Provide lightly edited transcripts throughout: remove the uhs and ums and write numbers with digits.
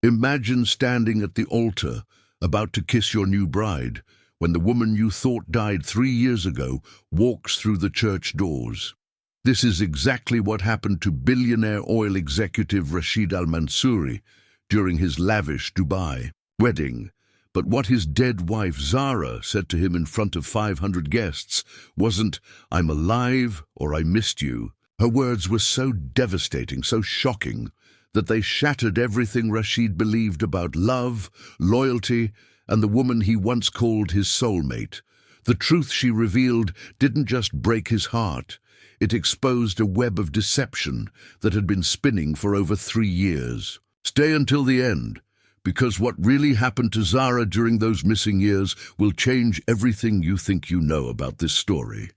Imagine standing at the altar, about to kiss your new bride, when the woman you thought died 3 years ago walks through the church doors. This is exactly what happened to billionaire oil executive Rashid Al-Mansouri during his lavish Dubai wedding. But what his dead wife Zara said to him in front of 500 guests wasn't, "I'm alive" or "I missed you." Her words were so devastating, so shocking, that they shattered everything Rashid believed about love, loyalty, and the woman he once called his soulmate. The truth she revealed didn't just break his heart. It exposed a web of deception that had been spinning for over 3 years. Stay until the end, because what really happened to Zara during those missing years will change everything you think you know about this story.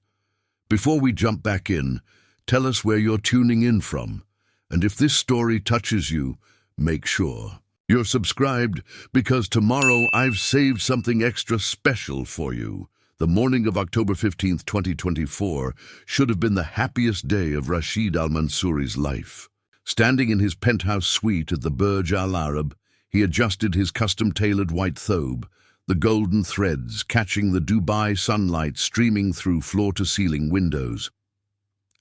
Before we jump back in, tell us where you're tuning in from, and if this story touches you, make sure you're subscribed, because tomorrow I've saved something extra special for you. The morning of October 15th, 2024 should have been the happiest day of Rashid Al-Mansouri's life. Standing in his penthouse suite at the Burj Al Arab, he adjusted his custom-tailored white thobe, the golden threads catching the Dubai sunlight streaming through floor-to-ceiling windows.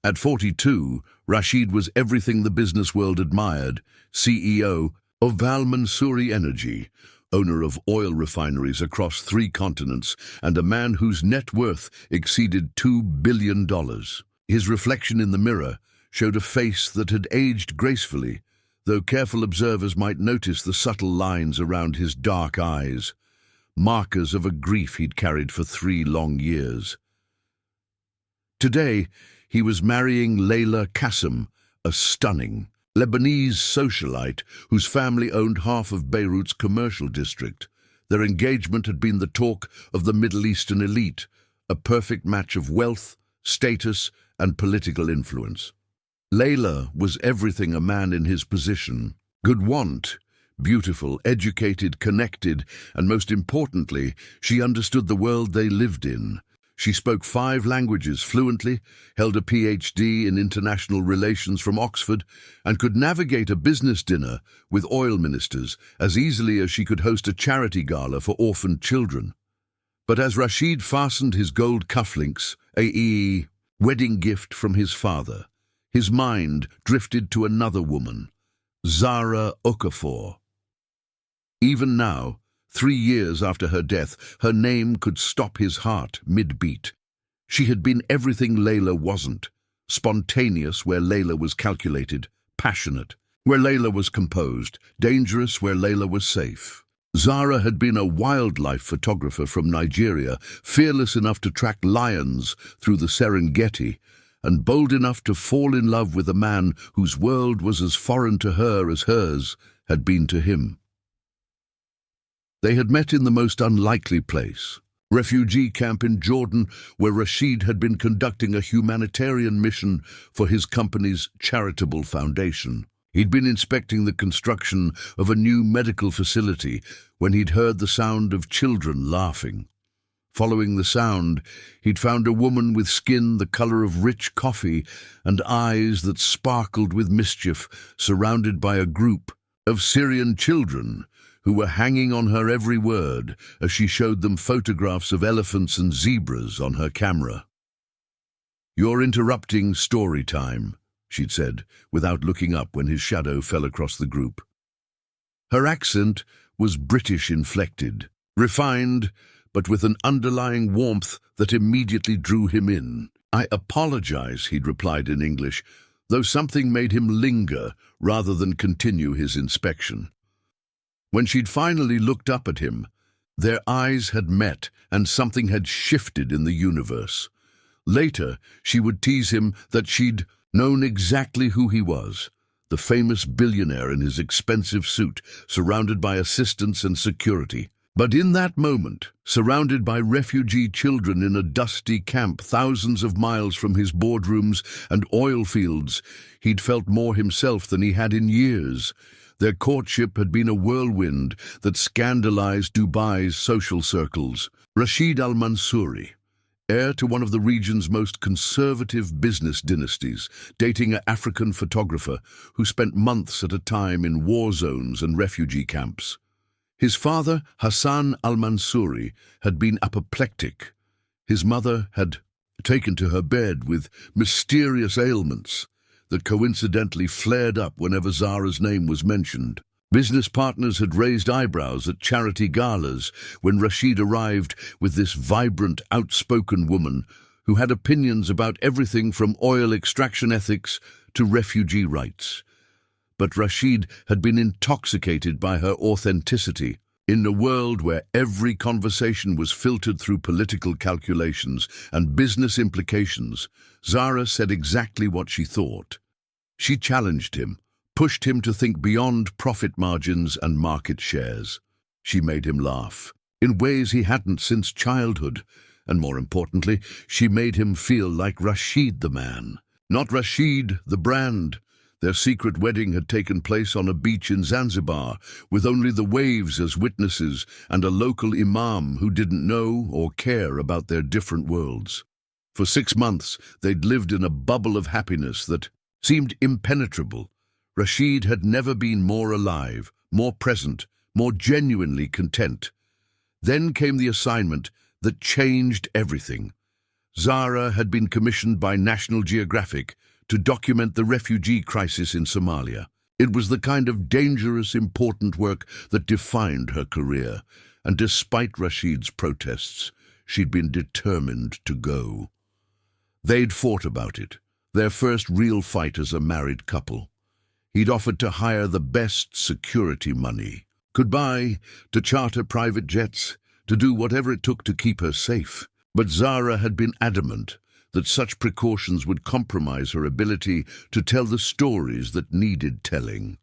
At 42, Rashid was everything the business world admired: CEO of Al-Mansouri Energy, owner of oil refineries across 3 continents, and a man whose net worth exceeded $2 billion. His reflection in the mirror showed a face that had aged gracefully, though careful observers might notice the subtle lines around his dark eyes, markers of a grief he'd carried for 3 long years. Today, he was marrying Layla Qasem, a stunning Lebanese socialite whose family owned half of Beirut's commercial district. Their engagement had been the talk of the Middle Eastern elite, a perfect match of wealth, status, and political influence. Layla was everything a man in his position could want: beautiful, educated, connected, and most importantly, she understood the world they lived in. She spoke 5 languages fluently, held a PhD in international relations from Oxford, and could navigate a business dinner with oil ministers as easily as she could host a charity gala for orphaned children. But as Rashid fastened his gold cufflinks, a wedding gift from his father, his mind drifted to another woman, Zara Okafor. Even now, 3 years after her death, her name could stop his heart mid-beat. She had been everything Layla wasn't: spontaneous where Layla was calculated, passionate where Layla was composed, dangerous where Layla was safe. Zara had been a wildlife photographer from Nigeria, fearless enough to track lions through the Serengeti, and bold enough to fall in love with a man whose world was as foreign to her as hers had been to him. They had met in the most unlikely place, refugee camp in Jordan, where Rashid had been conducting a humanitarian mission for his company's charitable foundation. He'd been inspecting the construction of a new medical facility when he'd heard the sound of children laughing. Following the sound, he'd found a woman with skin the color of rich coffee and eyes that sparkled with mischief, surrounded by a group of Syrian children who were hanging on her every word as she showed them photographs of elephants and zebras on her camera. "You're interrupting story time," she'd said, without looking up when his shadow fell across the group. Her accent was British-inflected, refined, but with an underlying warmth that immediately drew him in. "I apologize," he'd replied in English, though something made him linger rather than continue his inspection. When she'd finally looked up at him, their eyes had met and something had shifted in the universe. Later, she would tease him that she'd known exactly who he was, the famous billionaire in his expensive suit, surrounded by assistants and security. But in that moment, surrounded by refugee children in a dusty camp thousands of miles from his boardrooms and oil fields, he'd felt more himself than he had in years. Their courtship had been a whirlwind that scandalized Dubai's social circles. Rashid Al-Mansouri, heir to one of the region's most conservative business dynasties, dating an African photographer who spent months at a time in war zones and refugee camps. His father, Hassan Al-Mansouri, had been apoplectic. His mother had taken to her bed with mysterious ailments that coincidentally flared up whenever Zara's name was mentioned. Business partners had raised eyebrows at charity galas when Rashid arrived with this vibrant, outspoken woman who had opinions about everything from oil extraction ethics to refugee rights. But Rashid had been intoxicated by her authenticity. In a world where every conversation was filtered through political calculations and business implications, Zara said exactly what she thought. She challenged him, pushed him to think beyond profit margins and market shares. She made him laugh, in ways he hadn't since childhood, and more importantly, she made him feel like Rashid the man, not Rashid the brand. Their secret wedding had taken place on a beach in Zanzibar, with only the waves as witnesses and a local imam who didn't know or care about their different worlds. For 6 months, they'd lived in a bubble of happiness that seemed impenetrable. Rashid had never been more alive, more present, more genuinely content. Then came the assignment that changed everything. Zara had been commissioned by National Geographic to document the refugee crisis in Somalia. It was the kind of dangerous, important work that defined her career, and despite Rashid's protests, she'd been determined to go. They'd fought about it, their first real fight as a married couple. He'd offered to hire the best security money, could buy, to charter private jets, to do whatever it took to keep her safe. But Zara had been adamant that such precautions would compromise her ability to tell the stories that needed telling.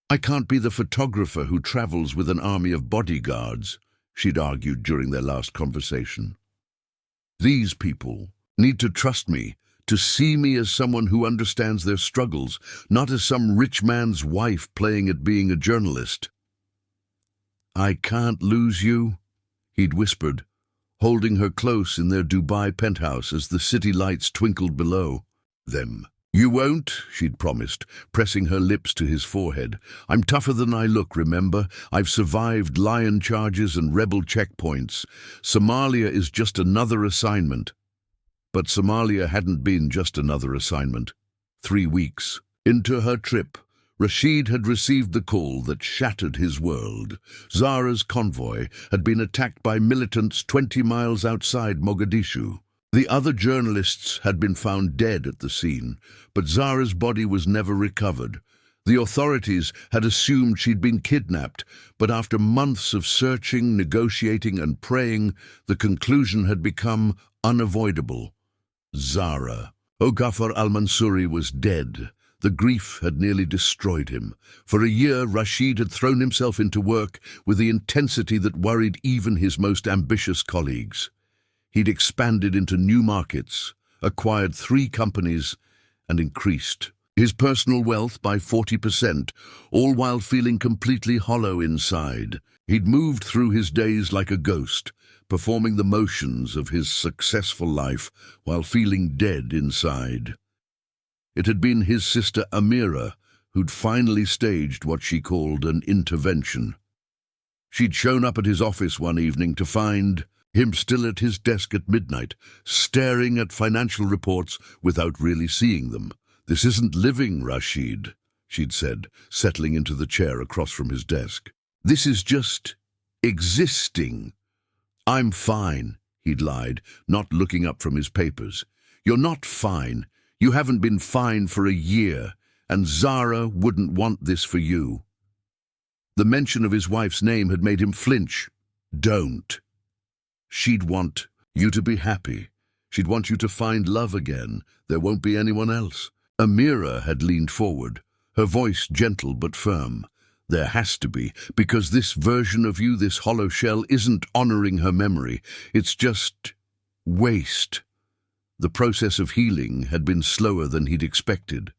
"I can't be the photographer who travels with an army of bodyguards," she'd argued during their last conversation. "These people need to trust me, to see me as someone who understands their struggles, not as some rich man's wife playing at being a journalist." "I can't lose you," he'd whispered, holding her close in their Dubai penthouse as the city lights twinkled below them. "You won't," she'd promised, pressing her lips to his forehead. "I'm tougher than I look, remember? I've survived lion charges and rebel checkpoints. Somalia is just another assignment." But Somalia hadn't been just another assignment. 3 weeks into her trip, Rashid had received the call that shattered his world. Zara's convoy had been attacked by militants 20 miles outside Mogadishu. The other journalists had been found dead at the scene, but Zara's body was never recovered. The authorities had assumed she'd been kidnapped, but after months of searching, negotiating, and praying, the conclusion had become unavoidable. Zara. Al-Mansouri was dead. The grief had nearly destroyed him. For a year, Rashid had thrown himself into work with the intensity that worried even his most ambitious colleagues. He'd expanded into new markets, acquired 3 companies, and increased his personal wealth by 40%, all while feeling completely hollow inside. He'd moved through his days like a ghost, performing the motions of his successful life while feeling dead inside. It had been his sister Amira who'd finally staged what she called an intervention. She'd shown up at his office one evening to find him still at his desk at midnight, staring at financial reports without really seeing them. "This isn't living, Rashid," she'd said, settling into the chair across from his desk. "This is just existing." "I'm fine," he'd lied, not looking up from his papers. "You're not fine. You haven't been fine for a year, and Zara wouldn't want this for you." The mention of his wife's name had made him flinch. "Don't." "She'd want you to be happy. She'd want you to find love again. There won't be anyone else." Amira had leaned forward, her voice gentle but firm. "There has to be, because this version of you, this hollow shell, isn't honoring her memory. It's just waste." The process of healing had been slower than he'd expected.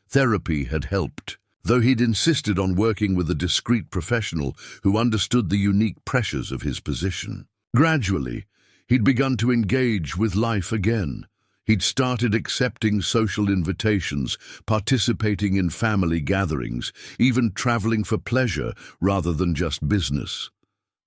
Therapy had helped, though he'd insisted on working with a discreet professional who understood the unique pressures of his position. Gradually, He'd begun to engage with life again. He'd started accepting social invitations, participating in family gatherings, even traveling for pleasure rather than just business.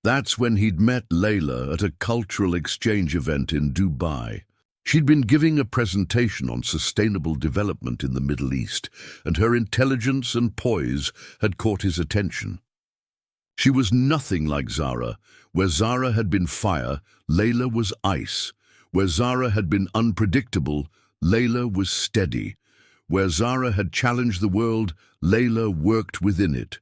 That's when he'd met Layla at a cultural exchange event in Dubai. She'd been giving a presentation on sustainable development in the Middle East, and her intelligence and poise had caught his attention. She was nothing like Zara. Where Zara had been fire, Layla was ice. Where Zara had been unpredictable, Layla was steady. Where Zara had challenged the world, Layla worked within it.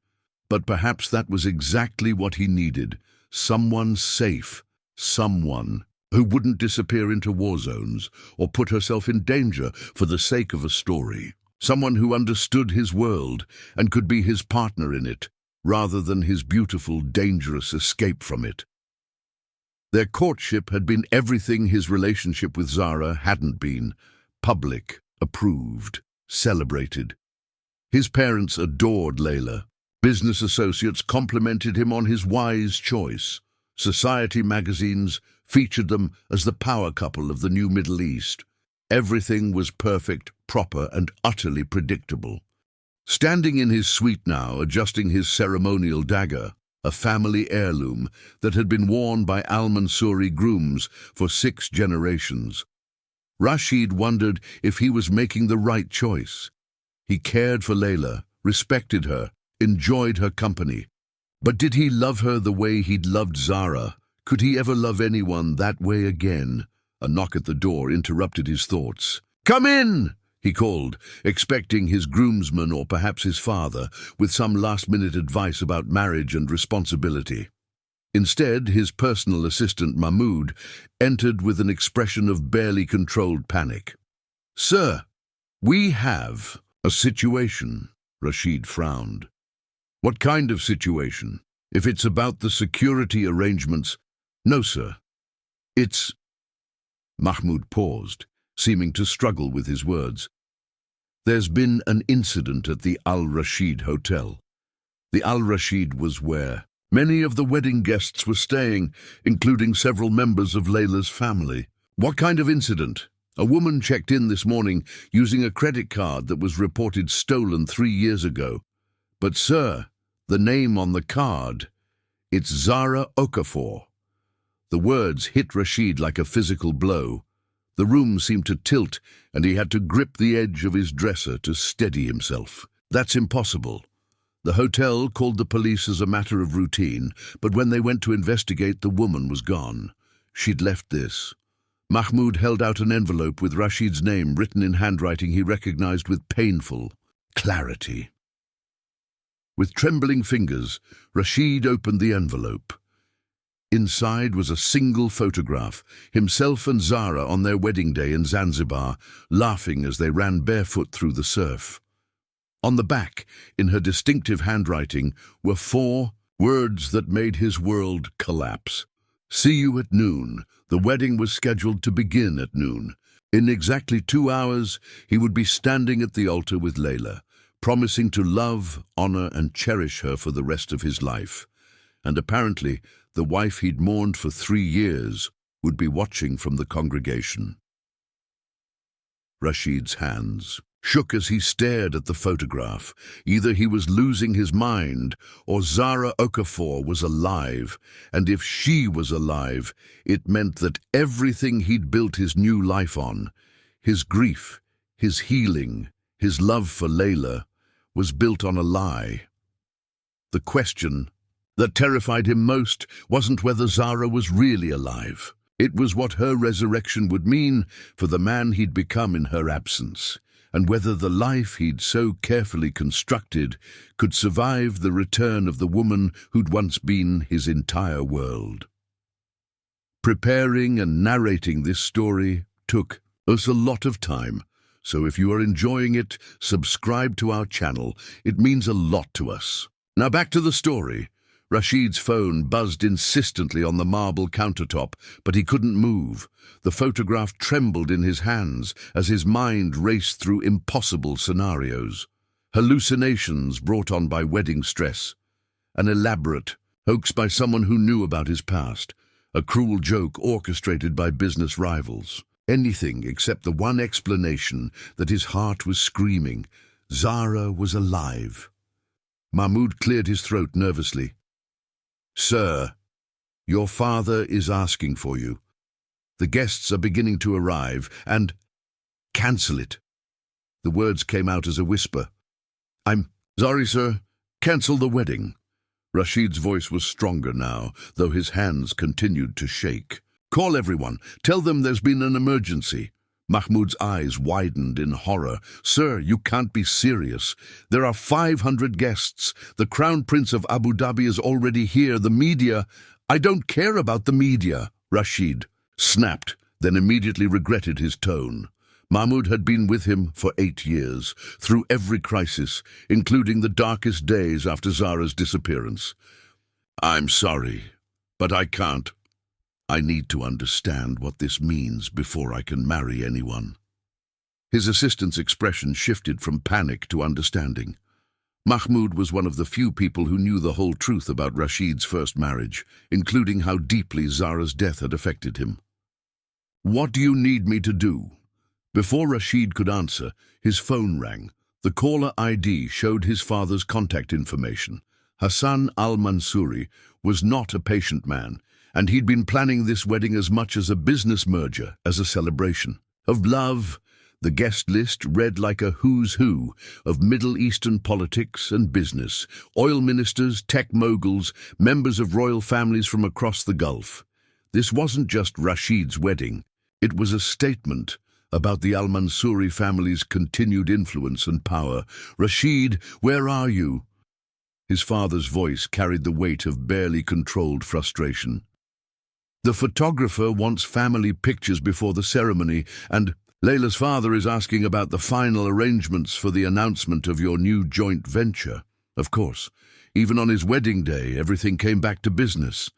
But perhaps that was exactly what he needed. Someone safe. Someone who wouldn't disappear into war zones or put herself in danger for the sake of a story. Someone who understood his world and could be his partner in it, rather than his beautiful, dangerous escape from it. Their courtship had been everything his relationship with Zara hadn't been: public, approved, celebrated. His parents adored Layla. Business associates complimented him on his wise choice. Society magazines featured them as the power couple of the new Middle East. Everything was perfect, proper, and utterly predictable. Standing in his suite now, adjusting his ceremonial dagger, a family heirloom that had been worn by Al-Mansouri grooms for 6 generations, Rashid wondered if he was making the right choice. He cared for Layla, respected her, enjoyed her company. But did he love her the way he'd loved Zara? Could he ever love anyone that way again? A knock at the door interrupted his thoughts. "Come in!" he called, expecting his groomsman or perhaps his father, with some last-minute advice about marriage and responsibility. Instead, his personal assistant, Mahmoud, entered with an expression of barely controlled panic. "Sir, we have a situation," Rashid frowned. "What kind of situation? If it's about the security arrangements—" "No, sir. It's—" Mahmoud paused, seeming to struggle with his words. "There's been an incident at the Al-Rashid Hotel." The Al-Rashid was where many of the wedding guests were staying, including several members of Layla's family. "What kind of incident?" "A woman checked in this morning using a credit card that was reported stolen 3 years ago. But, sir, the name on the card, it's Zara Okafor." The words hit Rashid like a physical blow. The room seemed to tilt, and he had to grip the edge of his dresser to steady himself. "That's impossible." The hotel called the police as a matter of routine, but when they went to investigate, the woman was gone. She'd left this. Mahmoud held out an envelope with Rashid's name written in handwriting he recognized with painful clarity. With trembling fingers, Rashid opened the envelope. Inside was a single photograph, himself and Zara on their wedding day in Zanzibar, laughing as they ran barefoot through the surf. On the back, in her distinctive handwriting, were 4 words that made his world collapse. "See you at noon." The wedding was scheduled to begin at noon. In exactly 2 hours, he would be standing at the altar with Layla, promising to love, honor, and cherish her for the rest of his life. And apparently, the wife he'd mourned for 3 years would be watching from the congregation. Rashid's hands shook as he stared at the photograph. Either he was losing his mind, or Zara Okafor was alive, and if she was alive, it meant that everything he'd built his new life on, his grief, his healing, his love for Layla, was built on a lie. The question that terrified him most wasn't whether Zara was really alive. It was what her resurrection would mean for the man he'd become in her absence, and whether the life he'd so carefully constructed could survive the return of the woman who'd once been his entire world. Preparing and narrating this story took us a lot of time, so if you are enjoying it, subscribe to our channel. It means a lot to us. Now back to the story. Rashid's phone buzzed insistently on the marble countertop, but he couldn't move. The photograph trembled in his hands as his mind raced through impossible scenarios. Hallucinations brought on by wedding stress, an elaborate hoax by someone who knew about his past, a cruel joke orchestrated by business rivals. Anything except the one explanation that his heart was screaming. Zara was alive. Mahmoud cleared his throat nervously. "Sir, your father is asking for you. The guests are beginning to arrive, and cancel it." The words came out as a whisper. "I'm sorry, sir. Cancel the wedding." Rashid's voice was stronger now, though his hands continued to shake. "Call everyone. Tell them there's been an emergency." Mahmoud's eyes widened in horror. "Sir, you can't be serious. There are 500 guests. The Crown Prince of Abu Dhabi is already here. The media—" "I don't care about the media," Rashid snapped, then immediately regretted his tone. Mahmoud had been with him for 8 years, through every crisis, including the darkest days after Zara's disappearance. "I'm sorry, but I can't. I need to understand what this means before I can marry anyone." His assistant's expression shifted from panic to understanding. Mahmoud was one of the few people who knew the whole truth about Rashid's first marriage, including how deeply Zara's death had affected him. "What do you need me to do?" Before Rashid could answer, his phone rang. The caller ID showed his father's contact information. Hassan Al-Mansouri was not a patient man, and he'd been planning this wedding as much as a business merger, as a celebration of love. The guest list read like a who's who of Middle Eastern politics and business, oil ministers, tech moguls, members of royal families from across the Gulf. This wasn't just Rashid's wedding. It was a statement about the Al-Mansouri family's continued influence and power. "Rashid, where are you?" His father's voice carried the weight of barely controlled frustration. "The photographer wants family pictures before the ceremony, and Layla's father is asking about the final arrangements for the announcement of your new joint venture." Of course, even on his wedding day, everything came back to business.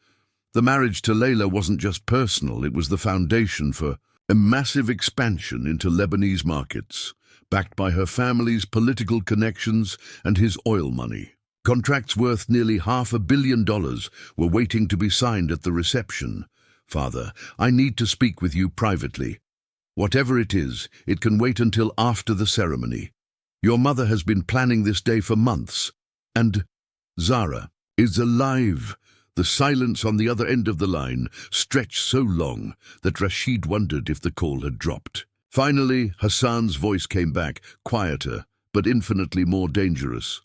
The marriage to Layla wasn't just personal, it was the foundation for a massive expansion into Lebanese markets, backed by her family's political connections and his oil money. Contracts worth nearly $500 million were waiting to be signed at the reception. "Father, I need to speak with you privately. Whatever it is, it can wait until after the ceremony. Your mother has been planning this day for months, and Zara is alive." The silence on the other end of the line stretched so long that Rashid wondered if the call had dropped. Finally, Hassan's voice came back, quieter, but infinitely more dangerous.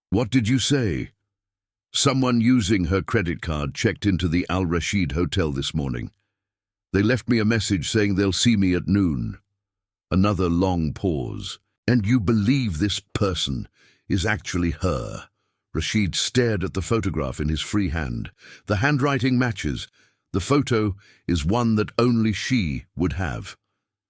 "What did you say?" "Someone using her credit card checked into the Al Rashid Hotel this morning. They left me a message saying they'll see me at noon." Another long pause. "And you believe this person is actually her?" Rashid stared at the photograph in his free hand. The handwriting matches. The photo is one that only she would have.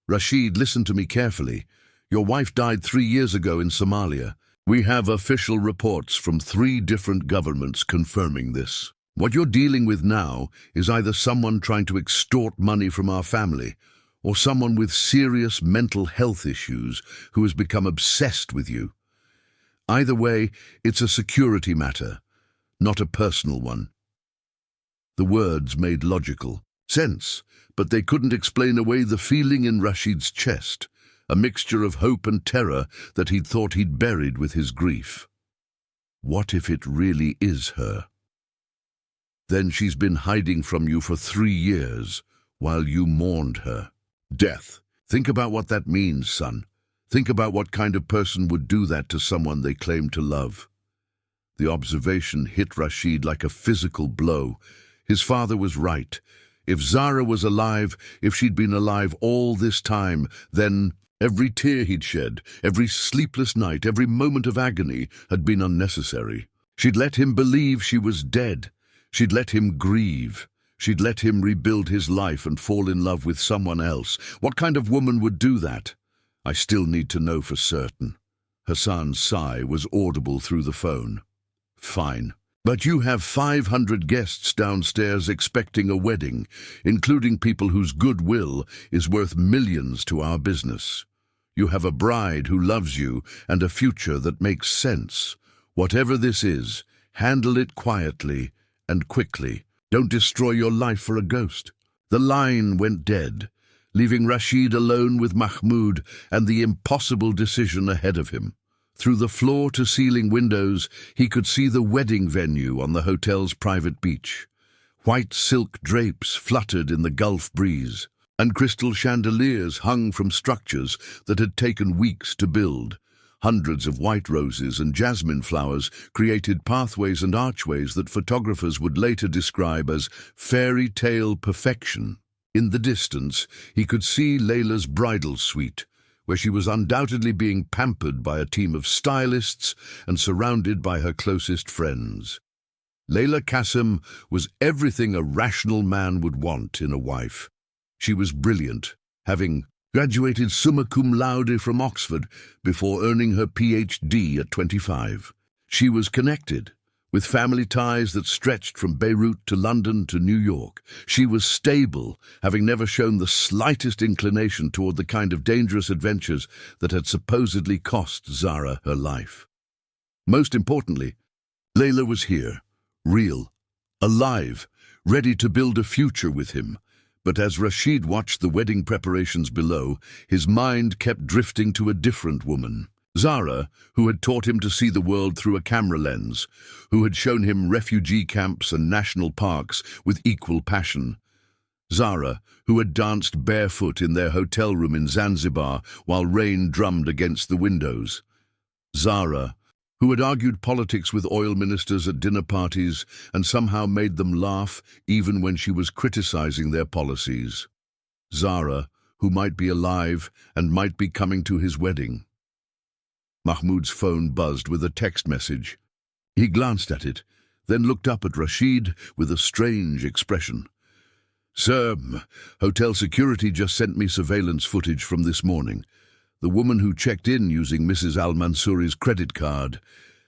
"Rashid, listen to me carefully. Your wife died 3 years ago in Somalia. We have official reports from 3 different governments confirming this. What you're dealing with now is either someone trying to extort money from our family, or someone with serious mental health issues who has become obsessed with you. Either way, it's a security matter, not a personal one." The words made logical sense, but they couldn't explain away the feeling in Rashid's chest, a mixture of hope and terror that he'd thought he'd buried with his grief. What if it really is her? Then she's been hiding from you for 3 years, while you mourned her. Death. Think about what that means, son. Think about what kind of person would do that to someone they claim to love. The observation hit Rashid like a physical blow. His father was right. If Zara was alive, if she'd been alive all this time, then every tear he'd shed, every sleepless night, every moment of agony had been unnecessary. She'd let him believe she was dead. She'd let him grieve. She'd let him rebuild his life and fall in love with someone else. What kind of woman would do that? I still need to know for certain. Hassan's sigh was audible through the phone. Fine. But you have 500 guests downstairs expecting a wedding, including people whose goodwill is worth millions to our business. You have a bride who loves you and a future that makes sense. Whatever this is, handle it quietly and quickly. Don't destroy your life for a ghost. The line went dead, leaving Rashid alone with Mahmoud and the impossible decision ahead of him. Through the floor-to-ceiling windows, he could see the wedding venue on the hotel's private beach. White silk drapes fluttered in the Gulf breeze, and crystal chandeliers hung from structures that had taken weeks to build. Hundreds of white roses and jasmine flowers created pathways and archways that photographers would later describe as fairy tale perfection. In the distance, he could see Layla's bridal suite, where she was undoubtedly being pampered by a team of stylists and surrounded by her closest friends. Layla Qasim was everything a rational man would want in a wife. She was brilliant, having graduated summa cum laude from Oxford before earning her PhD at 25. She was connected, with family ties that stretched from Beirut to London to New York. She was stable, having never shown the slightest inclination toward the kind of dangerous adventures that had supposedly cost Zara her life. Most importantly, Layla was here, real, alive, ready to build a future with him. But as Rashid watched the wedding preparations below, his mind kept drifting to a different woman. Zara, who had taught him to see the world through a camera lens, who had shown him refugee camps and national parks with equal passion. Zara, who had danced barefoot in their hotel room in Zanzibar while rain drummed against the windows. Zara, who had argued politics with oil ministers at dinner parties and somehow made them laugh even when she was criticizing their policies. Zara, who might be alive and might be coming to his wedding. Mahmoud's phone buzzed with a text message. He glanced at it, then looked up at Rashid with a strange expression. "Sir, hotel security just sent me surveillance footage from this morning. The woman who checked in using Mrs. Al-Mansouri's credit card.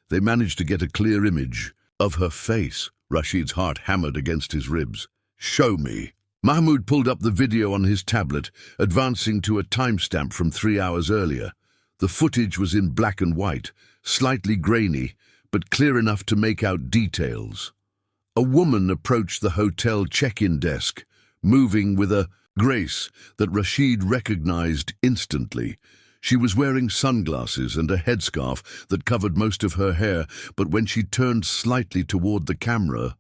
They managed to get a clear image of her face." Rashid's heart hammered against his ribs. "Show me." Mahmoud pulled up the video on his tablet, advancing to a timestamp from 3 hours earlier. The footage was in black and white, slightly grainy, but clear enough to make out details. A woman approached the hotel check-in desk, moving with a grace that Rashid recognized instantly. She was wearing sunglasses and a headscarf that covered most of her hair, but when she turned slightly toward the camera,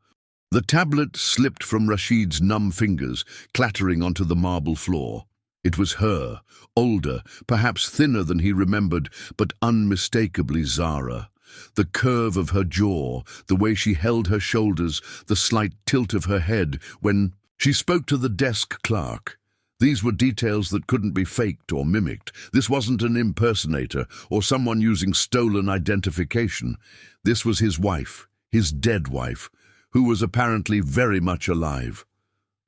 the tablet slipped from Rashid's numb fingers, clattering onto the marble floor. It was her, older, perhaps thinner than he remembered, but unmistakably Zara. The curve of her jaw, the way she held her shoulders, the slight tilt of her head when she spoke to the desk clerk. These were details that couldn't be faked or mimicked. This wasn't an impersonator or someone using stolen identification. This was his wife, his dead wife, who was apparently very much alive.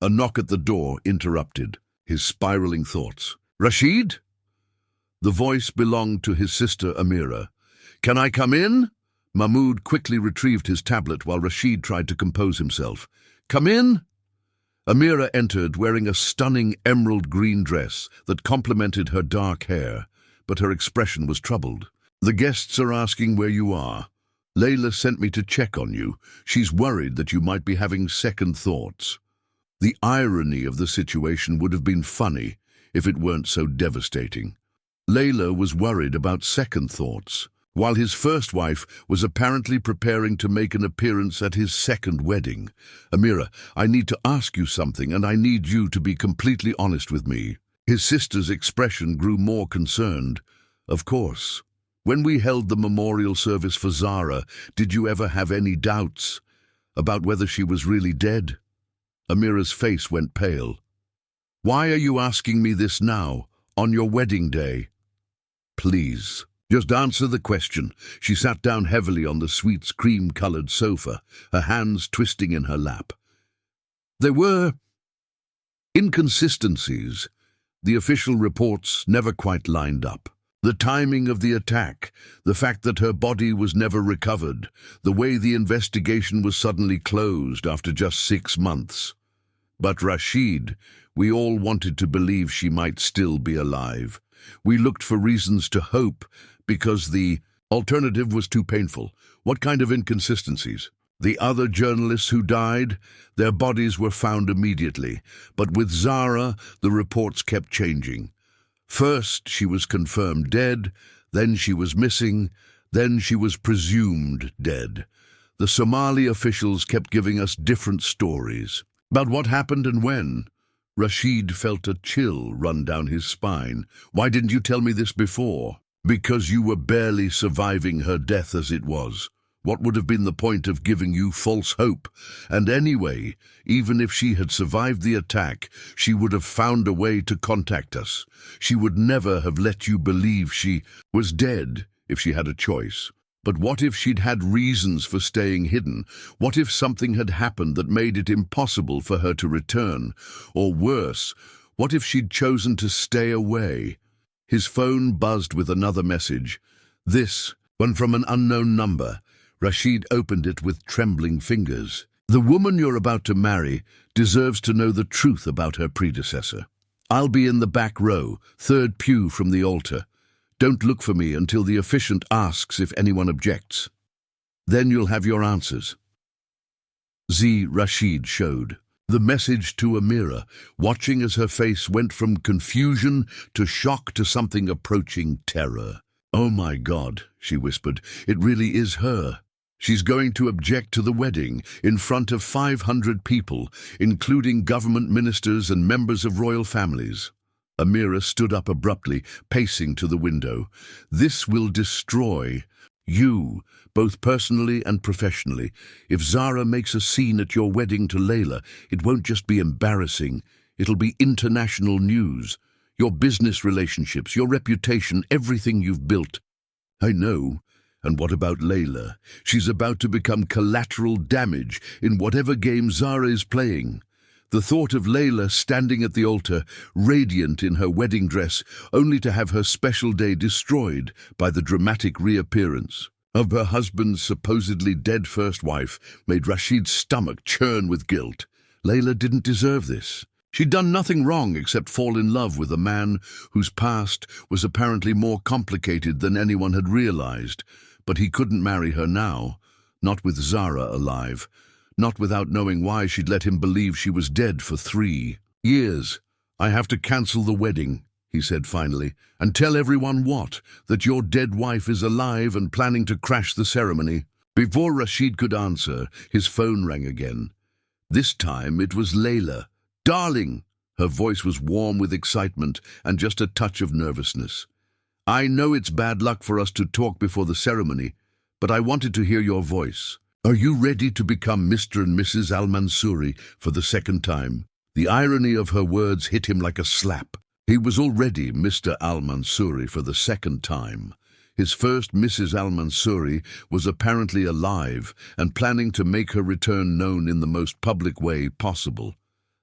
A knock at the door interrupted his spiraling thoughts. "Rashid?" The voice belonged to his sister Amira. "Can I come in?" Mahmoud quickly retrieved his tablet while Rashid tried to compose himself. "Come in?" Amira entered wearing a stunning emerald green dress that complemented her dark hair, but her expression was troubled. "The guests are asking where you are. Layla sent me to check on you. She's worried that you might be having second thoughts." The irony of the situation would have been funny if it weren't so devastating. Layla was worried about second thoughts, while his first wife was apparently preparing to make an appearance at his second wedding. "Amira, I need to ask you something, and I need you to be completely honest with me." His sister's expression grew more concerned. "Of course. When we held the memorial service for Zara, did you ever have any doubts about whether she was really dead?" Amira's face went pale. "Why are you asking me this now, on your wedding day?" "Please, just answer the question." She sat down heavily on the suite's cream-colored sofa, her hands twisting in her lap. "There were inconsistencies. The official reports never quite lined up. The timing of the attack, the fact that her body was never recovered, the way the investigation was suddenly closed after just 6 months. But Rashid, we all wanted to believe she might still be alive. We looked for reasons to hope because the alternative was too painful." "What kind of inconsistencies?" The other journalists who died, their bodies were found immediately, but with Zara, the reports kept changing. First, she was confirmed dead, then she was missing, then she was presumed dead. The Somali officials kept giving us different stories about what happened and when. Rashid felt a chill run down his spine. Why didn't you tell me this before? Because you were barely surviving her death as it was. What would have been the point of giving you false hope? And anyway, even if she had survived the attack, she would have found a way to contact us. She would never have let you believe she was dead if she had a choice. But what if she'd had reasons for staying hidden? What if something had happened that made it impossible for her to return? Or worse, what if she'd chosen to stay away? His phone buzzed with another message. This one from an unknown number. Rashid opened it with trembling fingers. The woman you're about to marry deserves to know the truth about her predecessor. I'll be in the back row, third pew from the altar. Don't look for me until the officiant asks if anyone objects. Then you'll have your answers. Rashid showed the message to Amira, watching as her face went from confusion to shock to something approaching terror. "Oh my God," she whispered, "it really is her. She's going to object to the wedding in front of 500 people, including government ministers and members of royal families." Amira stood up abruptly, pacing to the window. "This will destroy you, both personally and professionally. If Zara makes a scene at your wedding to Layla, it won't just be embarrassing, it'll be international news. Your business relationships, your reputation, everything you've built." "I know. And what about Layla? She's about to become collateral damage in whatever game Zara is playing." The thought of Layla standing at the altar, radiant in her wedding dress, only to have her special day destroyed by the dramatic reappearance of her husband's supposedly dead first wife, made Rashid's stomach churn with guilt. Layla didn't deserve this. She'd done nothing wrong except fall in love with a man whose past was apparently more complicated than anyone had realized. But he couldn't marry her now, not with Zara alive. Not without knowing why she'd let him believe she was dead for 3 years. "I have to cancel the wedding," he said finally, "and tell everyone what? That your dead wife is alive and planning to crash the ceremony." Before Rashid could answer, his phone rang again. This time it was Layla. "Darling!" Her voice was warm with excitement and just a touch of nervousness. "I know it's bad luck for us to talk before the ceremony, but I wanted to hear your voice. Are you ready to become Mr. and Mrs. Al-Mansouri for the second time?" The irony of her words hit him like a slap. He was already Mr. Al-Mansouri for the second time. His first Mrs. Al-Mansouri was apparently alive and planning to make her return known in the most public way possible.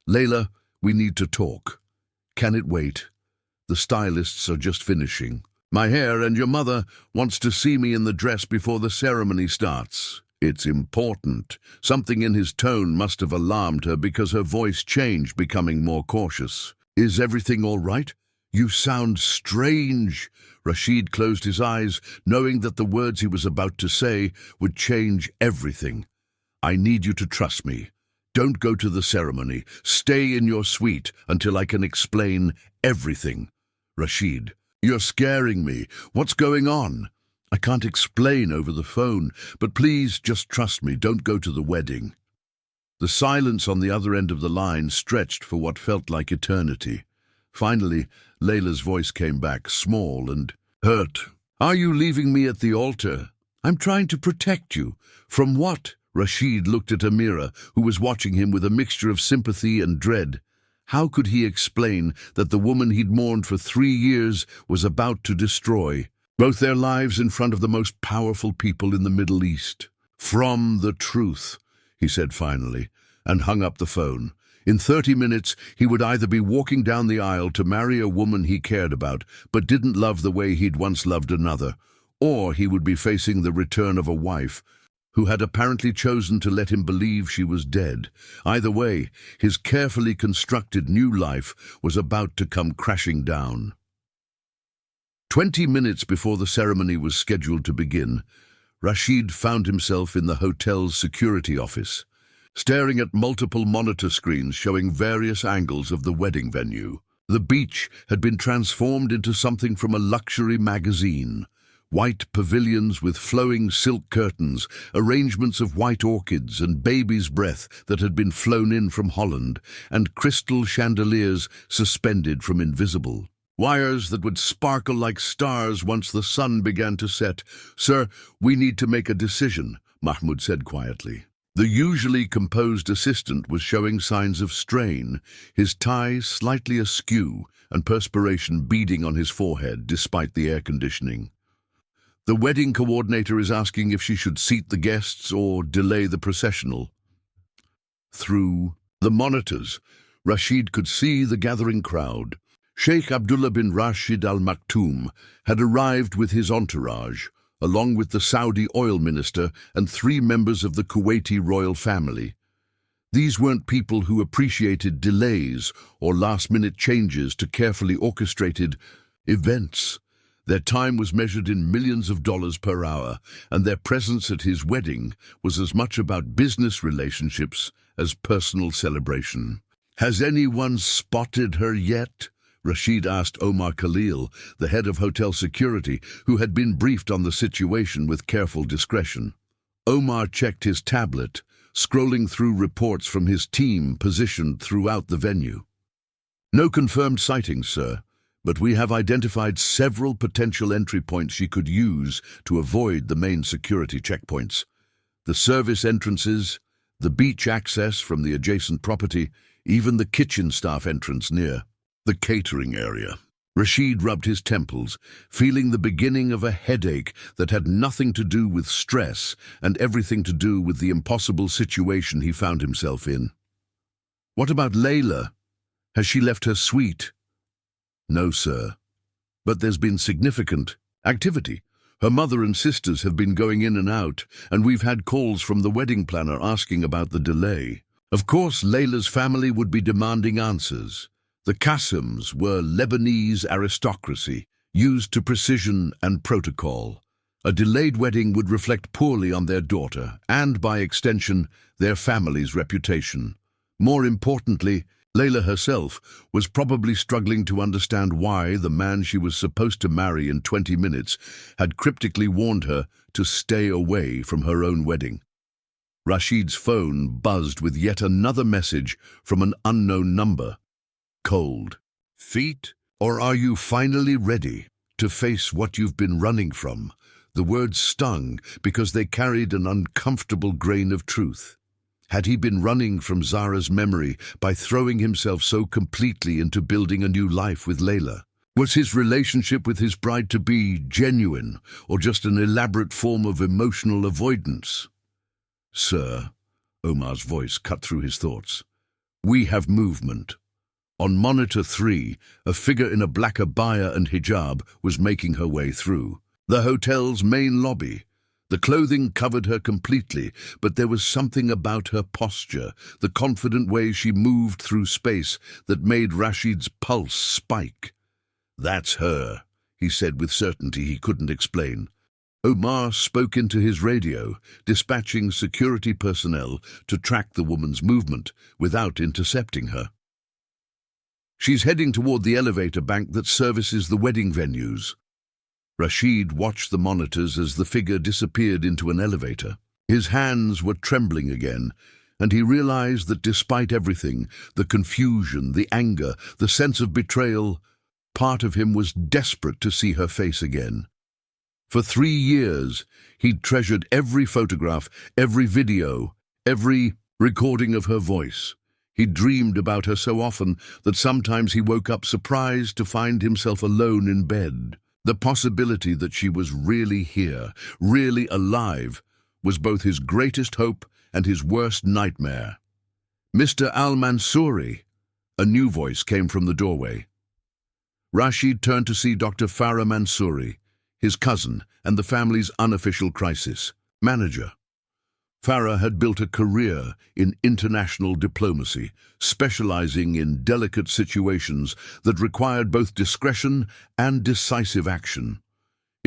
"Layla, we need to talk." "Can it wait? The stylists are just finishing my hair and your mother wants to see me in the dress before the ceremony starts." "It's important." Something in his tone must have alarmed her because her voice changed, becoming more cautious. "Is everything all right? You sound strange." Rashid closed his eyes, knowing that the words he was about to say would change everything. "I need you to trust me. Don't go to the ceremony. Stay in your suite until I can explain everything." "Rashid, you're scaring me. What's going on?" "I can't explain over the phone, but please just trust me. Don't go to the wedding." The silence on the other end of the line stretched for what felt like eternity. Finally, Layla's voice came back, small and hurt. "Are you leaving me at the altar?" "I'm trying to protect you." "From what?" Rashid looked at Amira, who was watching him with a mixture of sympathy and dread. How could he explain that the woman he'd mourned for 3 years was about to destroy both their lives in front of the most powerful people in the Middle East? "From the truth," he said finally, and hung up the phone. In 30 minutes, he would either be walking down the aisle to marry a woman he cared about, but didn't love the way he'd once loved another, or he would be facing the return of a wife who had apparently chosen to let him believe she was dead. Either way, his carefully constructed new life was about to come crashing down. 20 minutes before the ceremony was scheduled to begin, Rashid found himself in the hotel's security office, staring at multiple monitor screens showing various angles of the wedding venue. The beach had been transformed into something from a luxury magazine. White pavilions with flowing silk curtains, arrangements of white orchids and baby's breath that had been flown in from Holland, and crystal chandeliers suspended from invisible wires that would sparkle like stars once the sun began to set. "Sir, we need to make a decision," Mahmoud said quietly. The usually composed assistant was showing signs of strain, his tie slightly askew and perspiration beading on his forehead despite the air conditioning. "The wedding coordinator is asking if she should seat the guests or delay the processional." Through the monitors, Rashid could see the gathering crowd. Sheikh Abdullah bin Rashid Al Maktoum had arrived with his entourage, along with the Saudi oil minister and 3 members of the Kuwaiti royal family. These weren't people who appreciated delays or last-minute changes to carefully orchestrated events. Their time was measured in millions of dollars per hour, and their presence at his wedding was as much about business relationships as personal celebration. "Has anyone spotted her yet?" Rashid asked Omar Khalil, the head of hotel security, who had been briefed on the situation with careful discretion. Omar checked his tablet, scrolling through reports from his team positioned throughout the venue. "No confirmed sightings, sir, but we have identified several potential entry points she could use to avoid the main security checkpoints. The service entrances, the beach access from the adjacent property, even the kitchen staff entrance near the catering area." Rashid rubbed his temples, feeling the beginning of a headache that had nothing to do with stress and everything to do with the impossible situation he found himself in. "What about Layla? Has she left her suite?" "No, sir. But there's been significant activity. Her mother and sisters have been going in and out, and we've had calls from the wedding planner asking about the delay. Of course, Layla's family would be demanding answers. The Qassims were Lebanese aristocracy, used to precision and protocol. A delayed wedding would reflect poorly on their daughter, and by extension, their family's reputation. More importantly, Layla herself was probably struggling to understand why the man she was supposed to marry in 20 minutes had cryptically warned her to stay away from her own wedding. Rashid's phone buzzed with yet another message from an unknown number. "Cold feet? Or are you finally ready to face what you've been running from?" The words stung because they carried an uncomfortable grain of truth. Had he been running from Zara's memory by throwing himself so completely into building a new life with Layla? Was his relationship with his bride-to-be genuine, or just an elaborate form of emotional avoidance? "Sir," Omar's voice cut through his thoughts, "we have movement." On monitor 3, a figure in a black abaya and hijab was making her way through the hotel's main lobby. The clothing covered her completely, but there was something about her posture, the confident way she moved through space, that made Rashid's pulse spike. "That's her," he said with certainty he couldn't explain. Omar spoke into his radio, dispatching security personnel to track the woman's movement without intercepting her. "She's heading toward the elevator bank that services the wedding venues." Rashid watched the monitors as the figure disappeared into an elevator. His hands were trembling again, and he realized that despite everything, the confusion, the anger, the sense of betrayal, part of him was desperate to see her face again. For 3 years, he'd treasured every photograph, every video, every recording of her voice. He dreamed about her so often that sometimes he woke up surprised to find himself alone in bed. The possibility that she was really here, really alive, was both his greatest hope and his worst nightmare. "Mr. Al-Mansouri," a new voice came from the doorway. Rashid turned to see Dr. Farah Mansouri, his cousin and the family's unofficial crisis manager. Farah had built a career in international diplomacy, specializing in delicate situations that required both discretion and decisive action.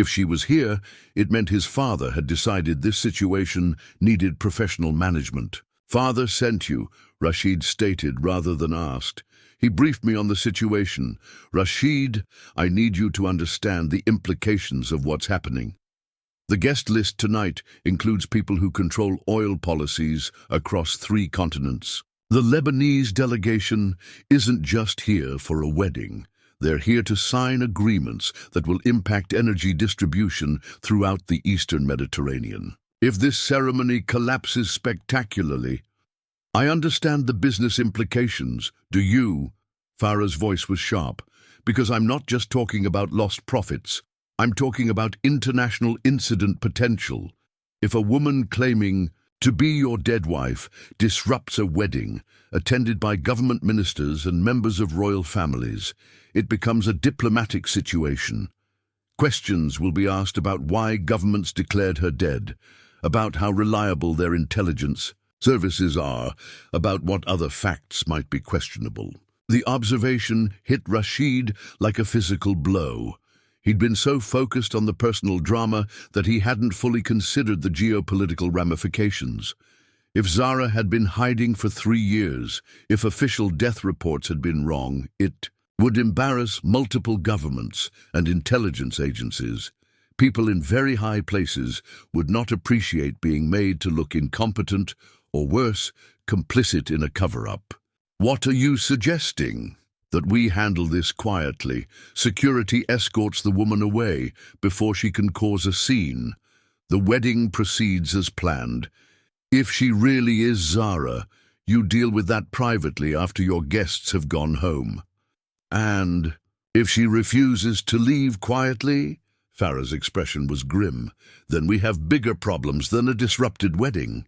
If she was here, it meant his father had decided this situation needed professional management. "Father sent you," Rashid stated rather than asked. "He briefed me on the situation. Rashid, I need you to understand the implications of what's happening." The guest list tonight includes people who control oil policies across 3 continents. The Lebanese delegation isn't just here for a wedding. They're here to sign agreements that will impact energy distribution throughout the Eastern Mediterranean. If this ceremony collapses spectacularly, I understand the business implications. Do you? Farah's voice was sharp. Because I'm not just talking about lost profits. I'm talking about international incident potential. If a woman claiming to be your dead wife disrupts a wedding attended by government ministers and members of royal families, it becomes a diplomatic situation. Questions will be asked about why governments declared her dead, about how reliable their intelligence services are, about what other facts might be questionable. The observation hit Rashid like a physical blow. He'd been so focused on the personal drama that he hadn't fully considered the geopolitical ramifications. If Zara had been hiding for 3 years, if official death reports had been wrong, it would embarrass multiple governments and intelligence agencies. People in very high places would not appreciate being made to look incompetent or worse, complicit in a cover-up. "What are you suggesting?" "That we handle this quietly. Security escorts the woman away before she can cause a scene. The wedding proceeds as planned. If she really is Zara, you deal with that privately after your guests have gone home. And if she refuses to leave quietly," Farah's expression was grim, "then we have bigger problems than a disrupted wedding."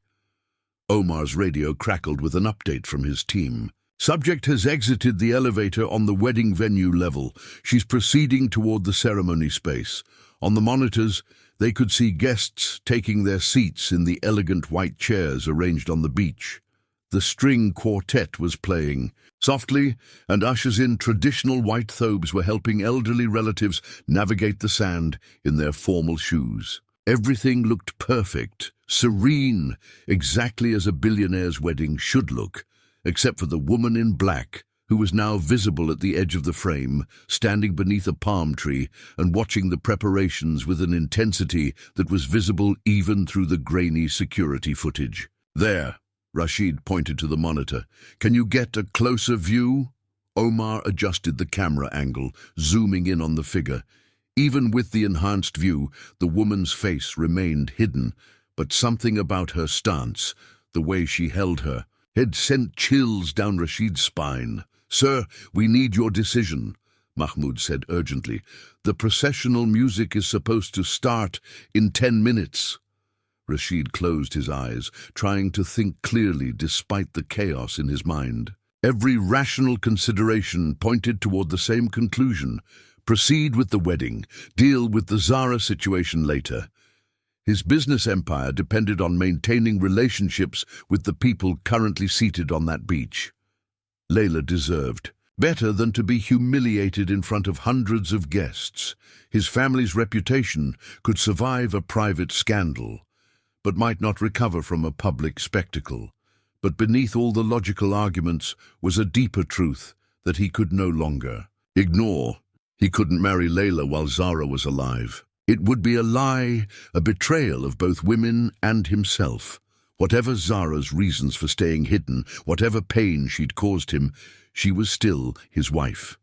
Omar's radio crackled with an update from his team. "Subject has exited the elevator on the wedding venue level. She's proceeding toward the ceremony space. On the monitors, they could see guests taking their seats in the elegant white chairs arranged on the beach. The string quartet was playing softly, and ushers in traditional white thobes were helping elderly relatives navigate the sand in their formal shoes. Everything looked perfect, serene, exactly as a billionaire's wedding should look, except for the woman in black, who was now visible at the edge of the frame, standing beneath a palm tree and watching the preparations with an intensity that was visible even through the grainy security footage. "There," Rashid pointed to the monitor. "Can you get a closer view?" Omar adjusted the camera angle, zooming in on the figure. Even with the enhanced view, the woman's face remained hidden, but something about her stance, the way she held her, had sent chills down Rashid's spine. "Sir, we need your decision," Mahmoud said urgently. "The processional music is supposed to start in 10 minutes. Rashid closed his eyes, trying to think clearly despite the chaos in his mind. Every rational consideration pointed toward the same conclusion: proceed with the wedding, deal with the Zara situation later. His business empire depended on maintaining relationships with the people currently seated on that beach. Layla deserved better than to be humiliated in front of hundreds of guests. His family's reputation could survive a private scandal, but might not recover from a public spectacle. But beneath all the logical arguments was a deeper truth that he could no longer ignore. He couldn't marry Layla while Zara was alive. It would be a lie, a betrayal of both women and himself. Whatever Zara's reasons for staying hidden, whatever pain she'd caused him, she was still his wife.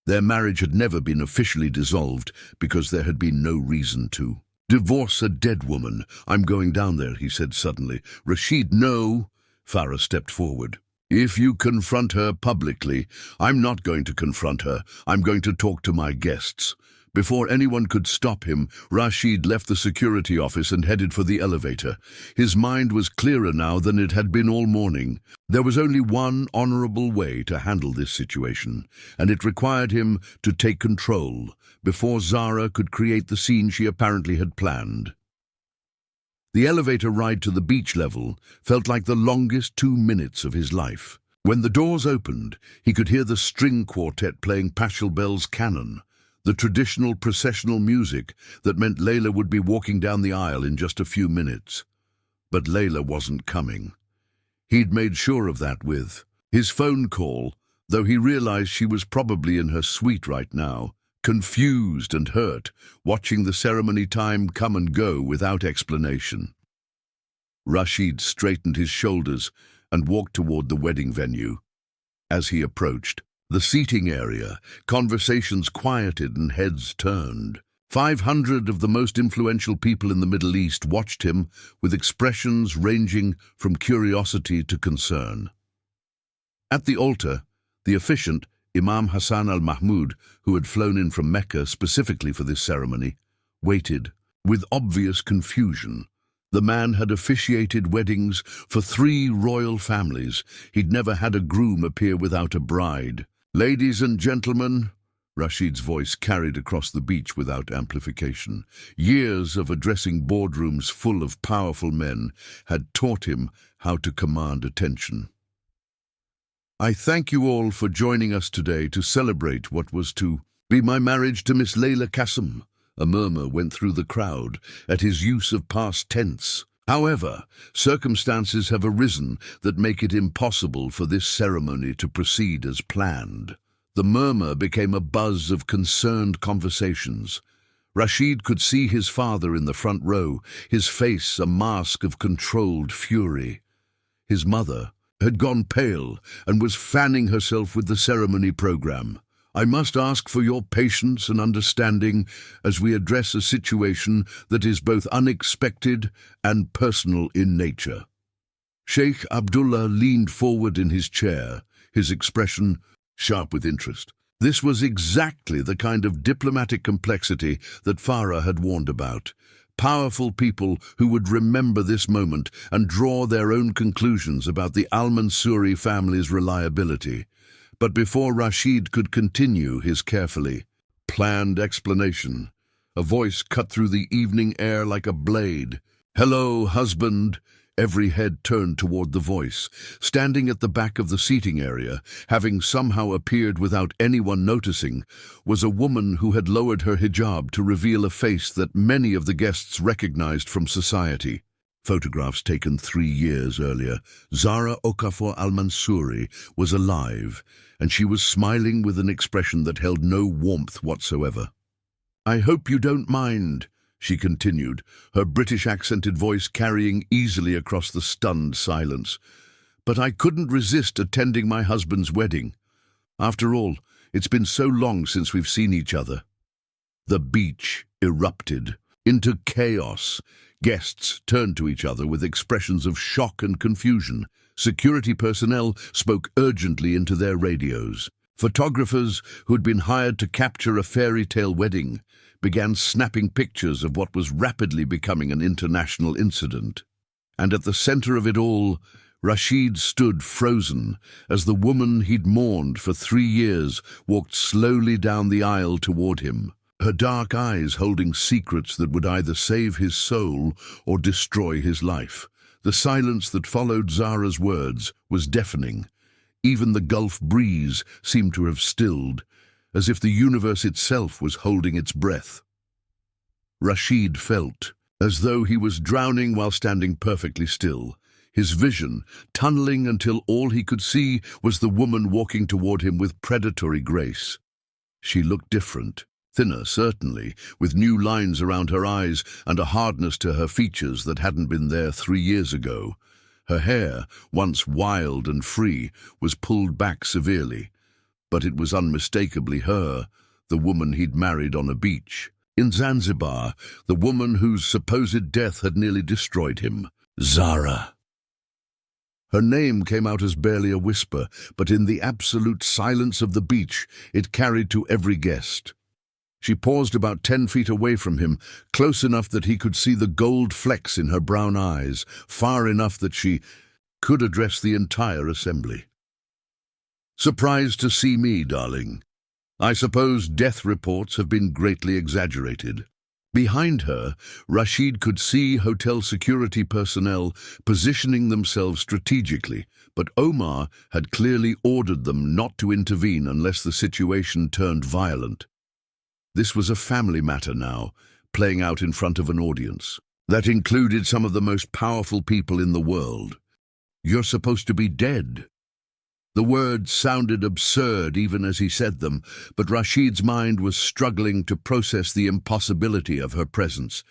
Their marriage had never been officially dissolved because there had been no reason to. "Divorce a dead woman. I'm going down there," he said suddenly. "Rashid, no." Farah stepped forward. "If you confront her publicly." "I'm not going to confront her. I'm going to talk to my guests." Before anyone could stop him, Rashid left the security office and headed for the elevator. His mind was clearer now than it had been all morning. There was only one honorable way to handle this situation, and it required him to take control before Zara could create the scene she apparently had planned. The elevator ride to the beach level felt like the longest 2 minutes of his life. When the doors opened, he could hear the string quartet playing Pachelbel's canon. the traditional processional music that meant Layla would be walking down the aisle in just a few minutes. But Layla wasn't coming. He'd made sure of that with his phone call, though he realized she was probably in her suite right now, confused and hurt, watching the ceremony time come and go without explanation. Rashid straightened his shoulders and walked toward the wedding venue. As he approached the seating area, conversations quieted and heads turned. 500 of the most influential people in the Middle East watched him with expressions ranging from curiosity to concern. At the altar, the officiant, Imam Hassan al-Mahmoud, who had flown in from Mecca specifically for this ceremony, waited with obvious confusion. The man had officiated weddings for 3 royal families. He'd never had a groom appear without a bride. "Ladies and gentlemen," Rashid's voice carried across the beach without amplification. Years of addressing boardrooms full of powerful men had taught him how to command attention. "I thank you all for joining us today to celebrate what was to be my marriage to Miss Layla Qassem." A murmur went through the crowd at his use of past tense. However, circumstances have arisen that make it impossible for this ceremony to proceed as planned. The murmur became a buzz of concerned conversations. Rashid could see his father in the front row, his face a mask of controlled fury. His mother had gone pale and was fanning herself with the ceremony program. "I must ask for your patience and understanding as we address a situation that is both unexpected and personal in nature." Sheikh Abdullah leaned forward in his chair, his expression sharp with interest. This was exactly the kind of diplomatic complexity that Farah had warned about. Powerful people who would remember this moment and draw their own conclusions about the Al-Mansouri family's reliability. But before Rashid could continue his carefully planned explanation, a voice cut through the evening air like a blade. "Hello, husband." Every head turned toward the voice. Standing at the back of the seating area, having somehow appeared without anyone noticing, was a woman who had lowered her hijab to reveal a face that many of the guests recognized from society. Photographs taken 3 years earlier, Zara Al-Mansouri was alive, and she was smiling with an expression that held no warmth whatsoever. "I hope you don't mind," she continued, her British-accented voice carrying easily across the stunned silence. "But I couldn't resist attending my husband's wedding. After all, it's been so long since we've seen each other." The beach erupted into chaos. Guests turned to each other with expressions of shock and confusion. Security personnel spoke urgently into their radios. Photographers who'd been hired to capture a fairy tale wedding began snapping pictures of what was rapidly becoming an international incident. And at the center of it all, Rashid stood frozen as the woman he'd mourned for 3 years walked slowly down the aisle toward him, her dark eyes holding secrets that would either save his soul or destroy his life. The silence that followed Zara's words was deafening. Even the Gulf breeze seemed to have stilled, as if the universe itself was holding its breath. Rashid felt as though he was drowning while standing perfectly still, his vision tunneling until all he could see was the woman walking toward him with predatory grace. She looked different, thinner certainly, with new lines around her eyes and a hardness to her features that hadn't been there 3 years ago. Her hair, once wild and free, was pulled back severely. But it was unmistakably her, the woman he'd married on a beach in Zanzibar, the woman whose supposed death had nearly destroyed him. Zara. Her name came out as barely a whisper, but in the absolute silence of the beach, it carried to every guest. She paused about 10 feet away from him, close enough that he could see the gold flecks in her brown eyes, far enough that she could address the entire assembly. "Surprised to see me, darling. I suppose death reports have been greatly exaggerated." Behind her, Rashid could see hotel security personnel positioning themselves strategically, but Omar had clearly ordered them not to intervene unless the situation turned violent. This was a family matter now, playing out in front of an audience. That included some of the most powerful people in the world. "You're supposed to be dead." The words sounded absurd even as he said them, but Rashid's mind was struggling to process the impossibility of her presence.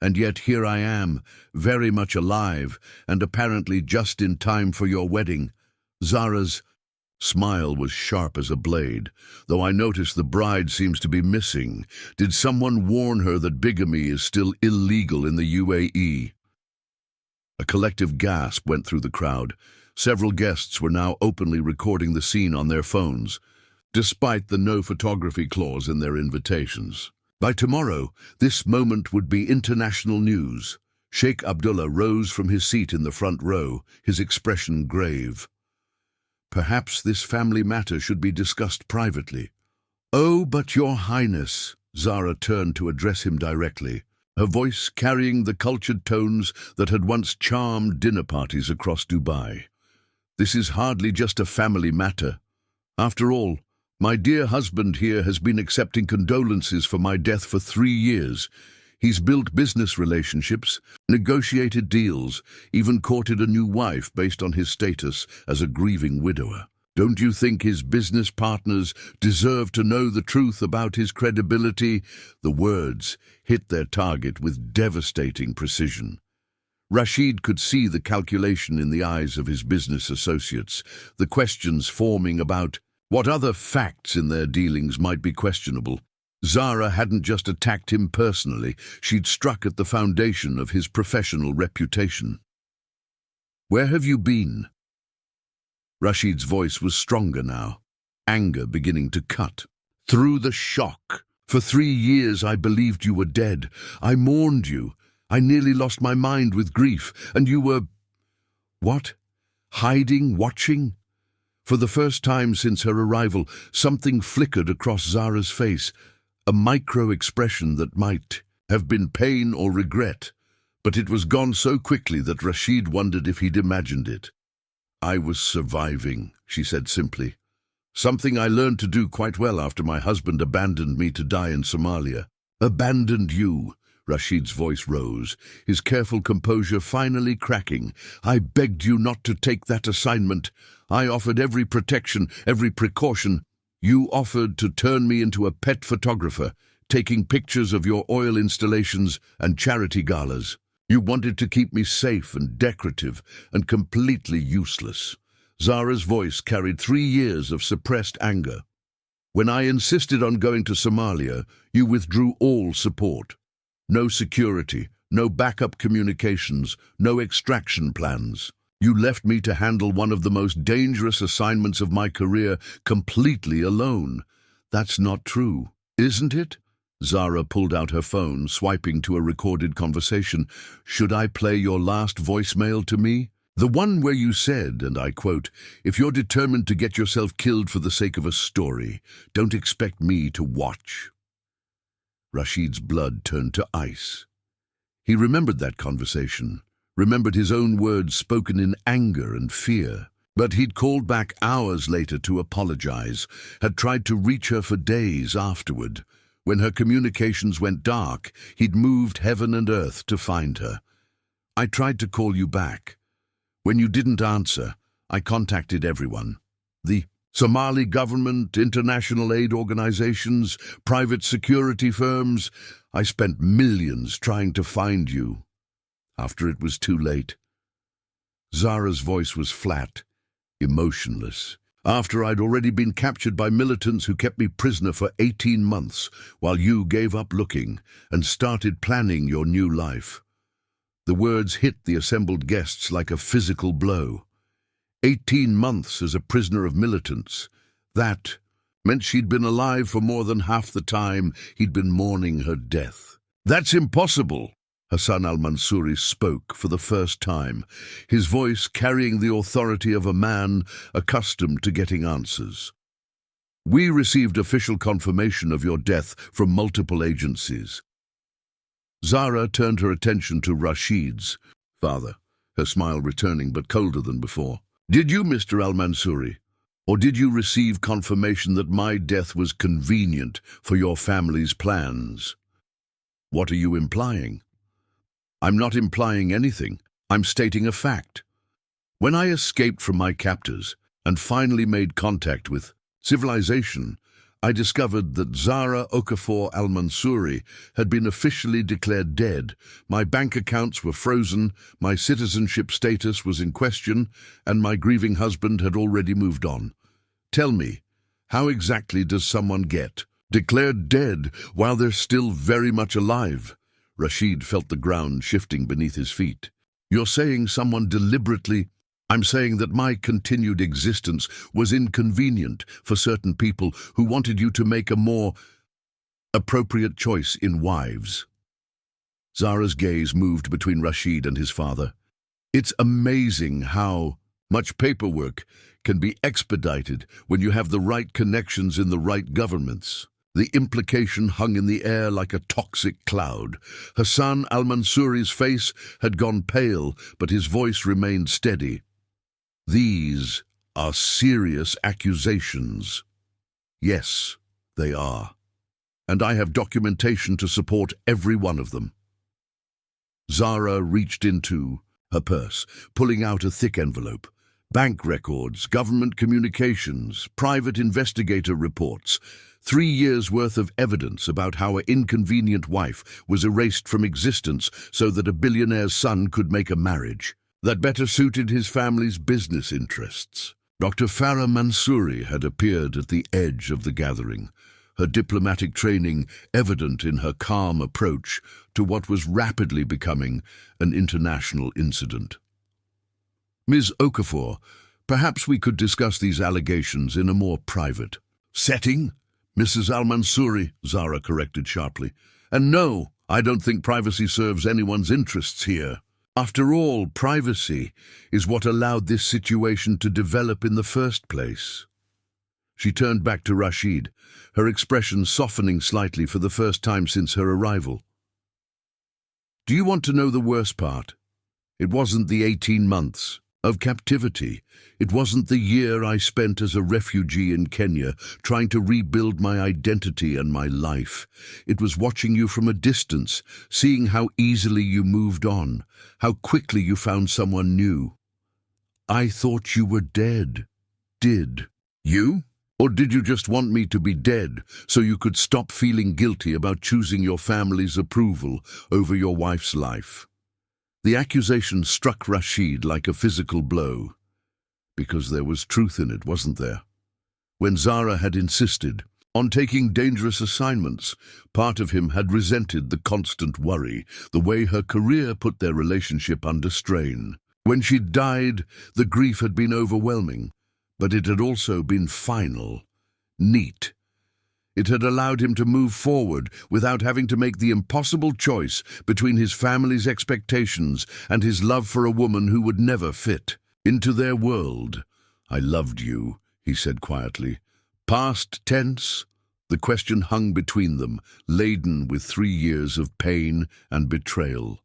And yet here I am, very much alive, and apparently just in time for your wedding. Zara's smile was sharp as a blade, though I notice the bride seems to be missing. Did someone warn her that bigamy is still illegal in the UAE? A collective gasp went through the crowd. Several guests were now openly recording the scene on their phones, despite the no photography clause in their invitations. By tomorrow, this moment would be international news. Sheikh Abdullah rose from his seat in the front row, his expression grave. Perhaps this family matter should be discussed privately. "Oh, but your highness," Zara turned to address him directly, her voice carrying the cultured tones that had once charmed dinner parties across Dubai. "This is hardly just a family matter. After all, my dear husband here has been accepting condolences for my death for 3 years. He's built business relationships, negotiated deals, even courted a new wife based on his status as a grieving widower. Don't you think his business partners deserve to know the truth about his credibility?" The words hit their target with devastating precision. Rashid could see the calculation in the eyes of his business associates, the questions forming about what other facts in their dealings might be questionable. Zara hadn't just attacked him personally, she'd struck at the foundation of his professional reputation. "Where have you been?" Rashid's voice was stronger now, anger beginning to cut through the shock. "For 3 years I believed you were dead. I mourned you. I nearly lost my mind with grief, and you were—" What? Hiding, watching? For the first time since her arrival, something flickered across Zara's face, a micro-expression that might have been pain or regret, but it was gone so quickly that Rashid wondered if he'd imagined it. "I was surviving," she said simply. "Something I learned to do quite well after my husband abandoned me to die in Somalia." "Abandoned you?" Rashid's voice rose, his careful composure finally cracking. "I begged you not to take that assignment. I offered every protection, every precaution. You offered to turn me into a pet photographer, taking pictures of your oil installations and charity galas. You wanted to keep me safe and decorative and completely useless." Zara's voice carried 3 years of suppressed anger. "When I insisted on going to Somalia, you withdrew all support. No security, no backup communications, no extraction plans. You left me to handle one of the most dangerous assignments of my career completely alone. That's not true, isn't it?" Zara pulled out her phone, swiping to a recorded conversation. "Should I play your last voicemail to me? The one where you said, and I quote, 'If you're determined to get yourself killed for the sake of a story, don't expect me to watch.'" Rashid's blood turned to ice. He remembered that conversation, remembered his own words spoken in anger and fear. But he'd called back hours later to apologize, had tried to reach her for days afterward. When her communications went dark, he'd moved heaven and earth to find her. "I tried to call you back. When you didn't answer, I contacted everyone. The Somali government, international aid organizations, private security firms. I spent millions trying to find you. After it was too late." Zara's voice was flat, emotionless. "After I'd already been captured by militants who kept me prisoner for 18 months, while you gave up looking and started planning your new life." The words hit the assembled guests like a physical blow. 18 months as a prisoner of militants. That meant she'd been alive for more than half the time he'd been mourning her death. "That's impossible." Hassan Al-Mansouri spoke for the first time, his voice carrying the authority of a man accustomed to getting answers. "We received official confirmation of your death from multiple agencies." Zara turned her attention to Rashid's father, her smile returning but colder than before. "Did you, Mr. Al-Mansouri?" Or did you receive confirmation that my death was convenient for your family's plans? What are you implying? I'm not implying anything. I'm stating a fact. When I escaped from my captors and finally made contact with civilization, I discovered that Zara Al-Mansouri had been officially declared dead. My bank accounts were frozen, my citizenship status was in question, and my grieving husband had already moved on. Tell me, how exactly does someone get declared dead while they're still very much alive? Rashid felt the ground shifting beneath his feet. You're saying someone deliberately... I'm saying that my continued existence was inconvenient for certain people who wanted you to make a more appropriate choice in wives. Zara's gaze moved between Rashid and his father. It's amazing how much paperwork can be expedited when you have the right connections in the right governments. The implication hung in the air like a toxic cloud. Hassan al-Mansouri's face had gone pale, but his voice remained steady. These are serious accusations. Yes, they are. And I have documentation to support every one of them. Zara reached into her purse, pulling out a thick envelope. Bank records, government communications, private investigator reports, 3 years' worth of evidence about how an inconvenient wife was erased from existence so that a billionaire's son could make a marriage that better suited his family's business interests. Dr. Farah Mansouri had appeared at the edge of the gathering, her diplomatic training evident in her calm approach to what was rapidly becoming an international incident. Ms. Okafor, perhaps we could discuss these allegations in a more private setting? Mrs. Al-Mansouri, Zara corrected sharply. And no, I don't think privacy serves anyone's interests here. After all, privacy is what allowed this situation to develop in the first place. She turned back to Rashid, her expression softening slightly for the first time since her arrival. Do you want to know the worst part? It wasn't the 18 months of captivity. It wasn't the year I spent as a refugee in Kenya trying to rebuild my identity and my life. It was watching you from a distance, seeing how easily you moved on, how quickly you found someone new. I thought you were dead. Did you? Or did you just want me to be dead so you could stop feeling guilty about choosing your family's approval over your wife's life? The accusation struck Rashid like a physical blow, because there was truth in it, wasn't there? When Zara had insisted on taking dangerous assignments, part of him had resented the constant worry, the way her career put their relationship under strain. When she died, the grief had been overwhelming, but it had also been final, neat. It had allowed him to move forward without having to make the impossible choice between his family's expectations and his love for a woman who would never fit into their world. I loved you, he said quietly. Past tense? The question hung between them, laden with 3 years of pain and betrayal.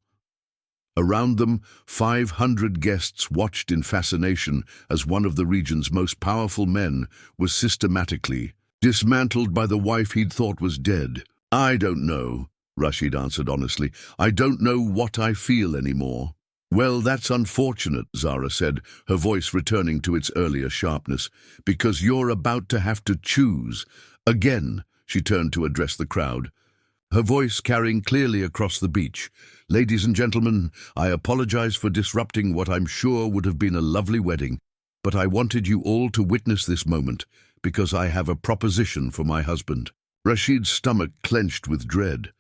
Around them, 500 guests watched in fascination as one of the region's most powerful men was systematically dismantled by the wife he'd thought was dead. I don't know, Rashid answered honestly. I don't know what I feel anymore. Well, that's unfortunate, Zara said, her voice returning to its earlier sharpness, because you're about to have to choose. Again, she turned to address the crowd, her voice carrying clearly across the beach. Ladies and gentlemen, I apologize for disrupting what I'm sure would have been a lovely wedding, but I wanted you all to witness this moment, because I have a proposition for my husband. Rashid's stomach clenched with dread.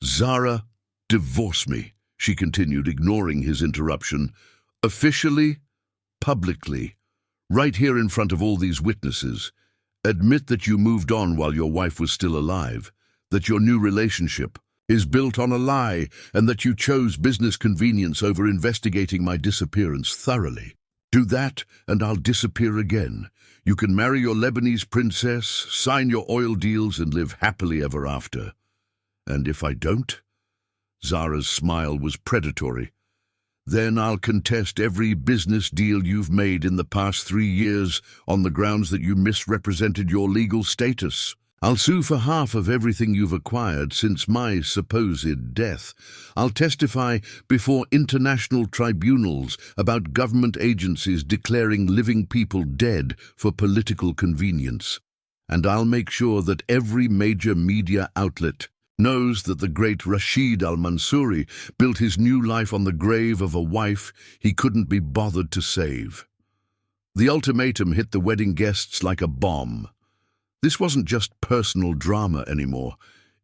Zara, divorce me, she continued, ignoring his interruption. Officially, publicly, right here in front of all these witnesses. Admit that you moved on while your wife was still alive, that your new relationship is built on a lie, and that you chose business convenience over investigating my disappearance thoroughly. Do that, and I'll disappear again. You can marry your Lebanese princess, sign your oil deals, and live happily ever after. And if I don't? Zara's smile was predatory. Then I'll contest every business deal you've made in the past 3 years on the grounds that you misrepresented your legal status. I'll sue for half of everything you've acquired since my supposed death. I'll testify before international tribunals about government agencies declaring living people dead for political convenience. And I'll make sure that every major media outlet knows that the great Rashid Al-Mansouri built his new life on the grave of a wife he couldn't be bothered to save. The ultimatum hit the wedding guests like a bomb. This wasn't just personal drama anymore.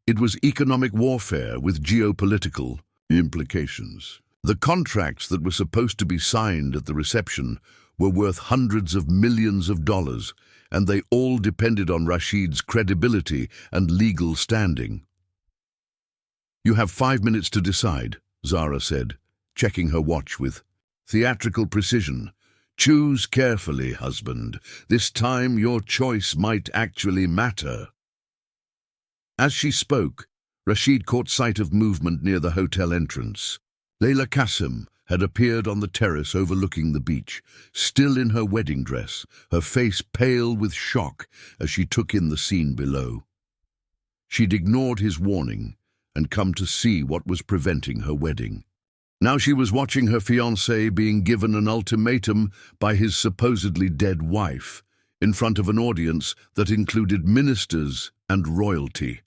It was economic warfare with geopolitical implications. The contracts that were supposed to be signed at the reception were worth hundreds of millions of dollars, and they all depended on Rashid's credibility and legal standing. "You have 5 minutes to decide," Zara said, checking her watch with theatrical precision. "Choose carefully, husband. This time your choice might actually matter." As she spoke, Rashid caught sight of movement near the hotel entrance. Layla Qasim had appeared on the terrace overlooking the beach, still in her wedding dress, her face pale with shock as she took in the scene below. She'd ignored his warning and come to see what was preventing her wedding. Now she was watching her fiancé being given an ultimatum by his supposedly dead wife, in front of an audience that included ministers and royalty.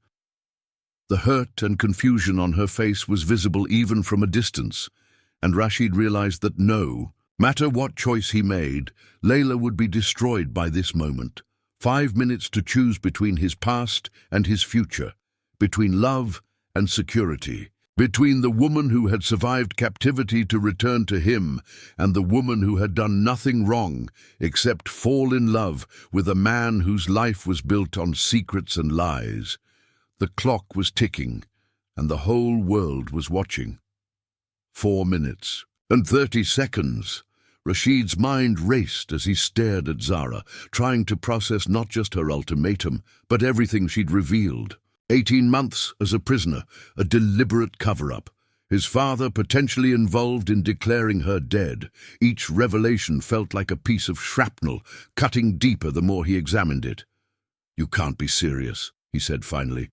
The hurt and confusion on her face was visible even from a distance, and Rashid realized that no matter what choice he made, Layla would be destroyed by this moment. 5 minutes to choose between his past and his future, between love and security, between the woman who had survived captivity to return to him and the woman who had done nothing wrong except fall in love with a man whose life was built on secrets and lies. The clock was ticking, and the whole world was watching. 4 minutes and 30 seconds. Rashid's mind raced as he stared at Zara, trying to process not just her ultimatum, but everything she'd revealed. 18 months as a prisoner, a deliberate cover-up. His father potentially involved in declaring her dead. Each revelation felt like a piece of shrapnel, cutting deeper the more he examined it. "You can't be serious," he said finally.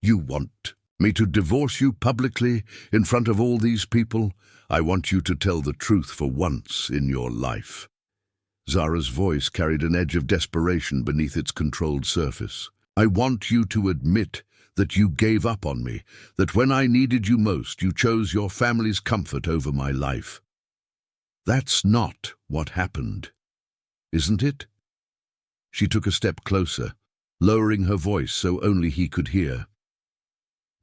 "You want me to divorce you publicly in front of all these people? I want you to tell the truth for once in your life." Zara's voice carried an edge of desperation beneath its controlled surface. "I want you to admit that you gave up on me, that when I needed you most, you chose your family's comfort over my life. That's not what happened, isn't it?" She took a step closer, lowering her voice so only he could hear.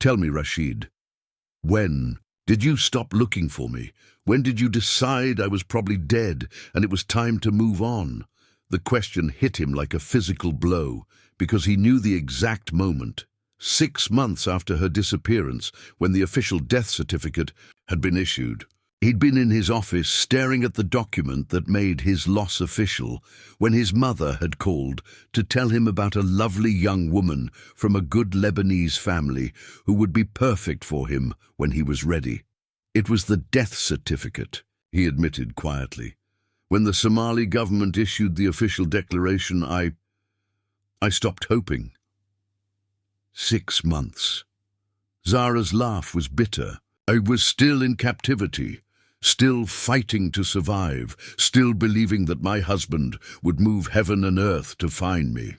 "Tell me, Rashid, when did you stop looking for me? When did you decide I was probably dead and it was time to move on?" The question hit him like a physical blow, because he knew the exact moment. 6 months after her disappearance, when the official death certificate had been issued. He'd been in his office staring at the document that made his loss official when his mother had called to tell him about a lovely young woman from a good Lebanese family who would be perfect for him when he was ready. "It was the death certificate," he admitted quietly. "When the Somali government issued the official declaration, I stopped hoping." 6 months. Zara's laugh was bitter. "I was still in captivity, still fighting to survive, still believing that my husband would move heaven and earth to find me.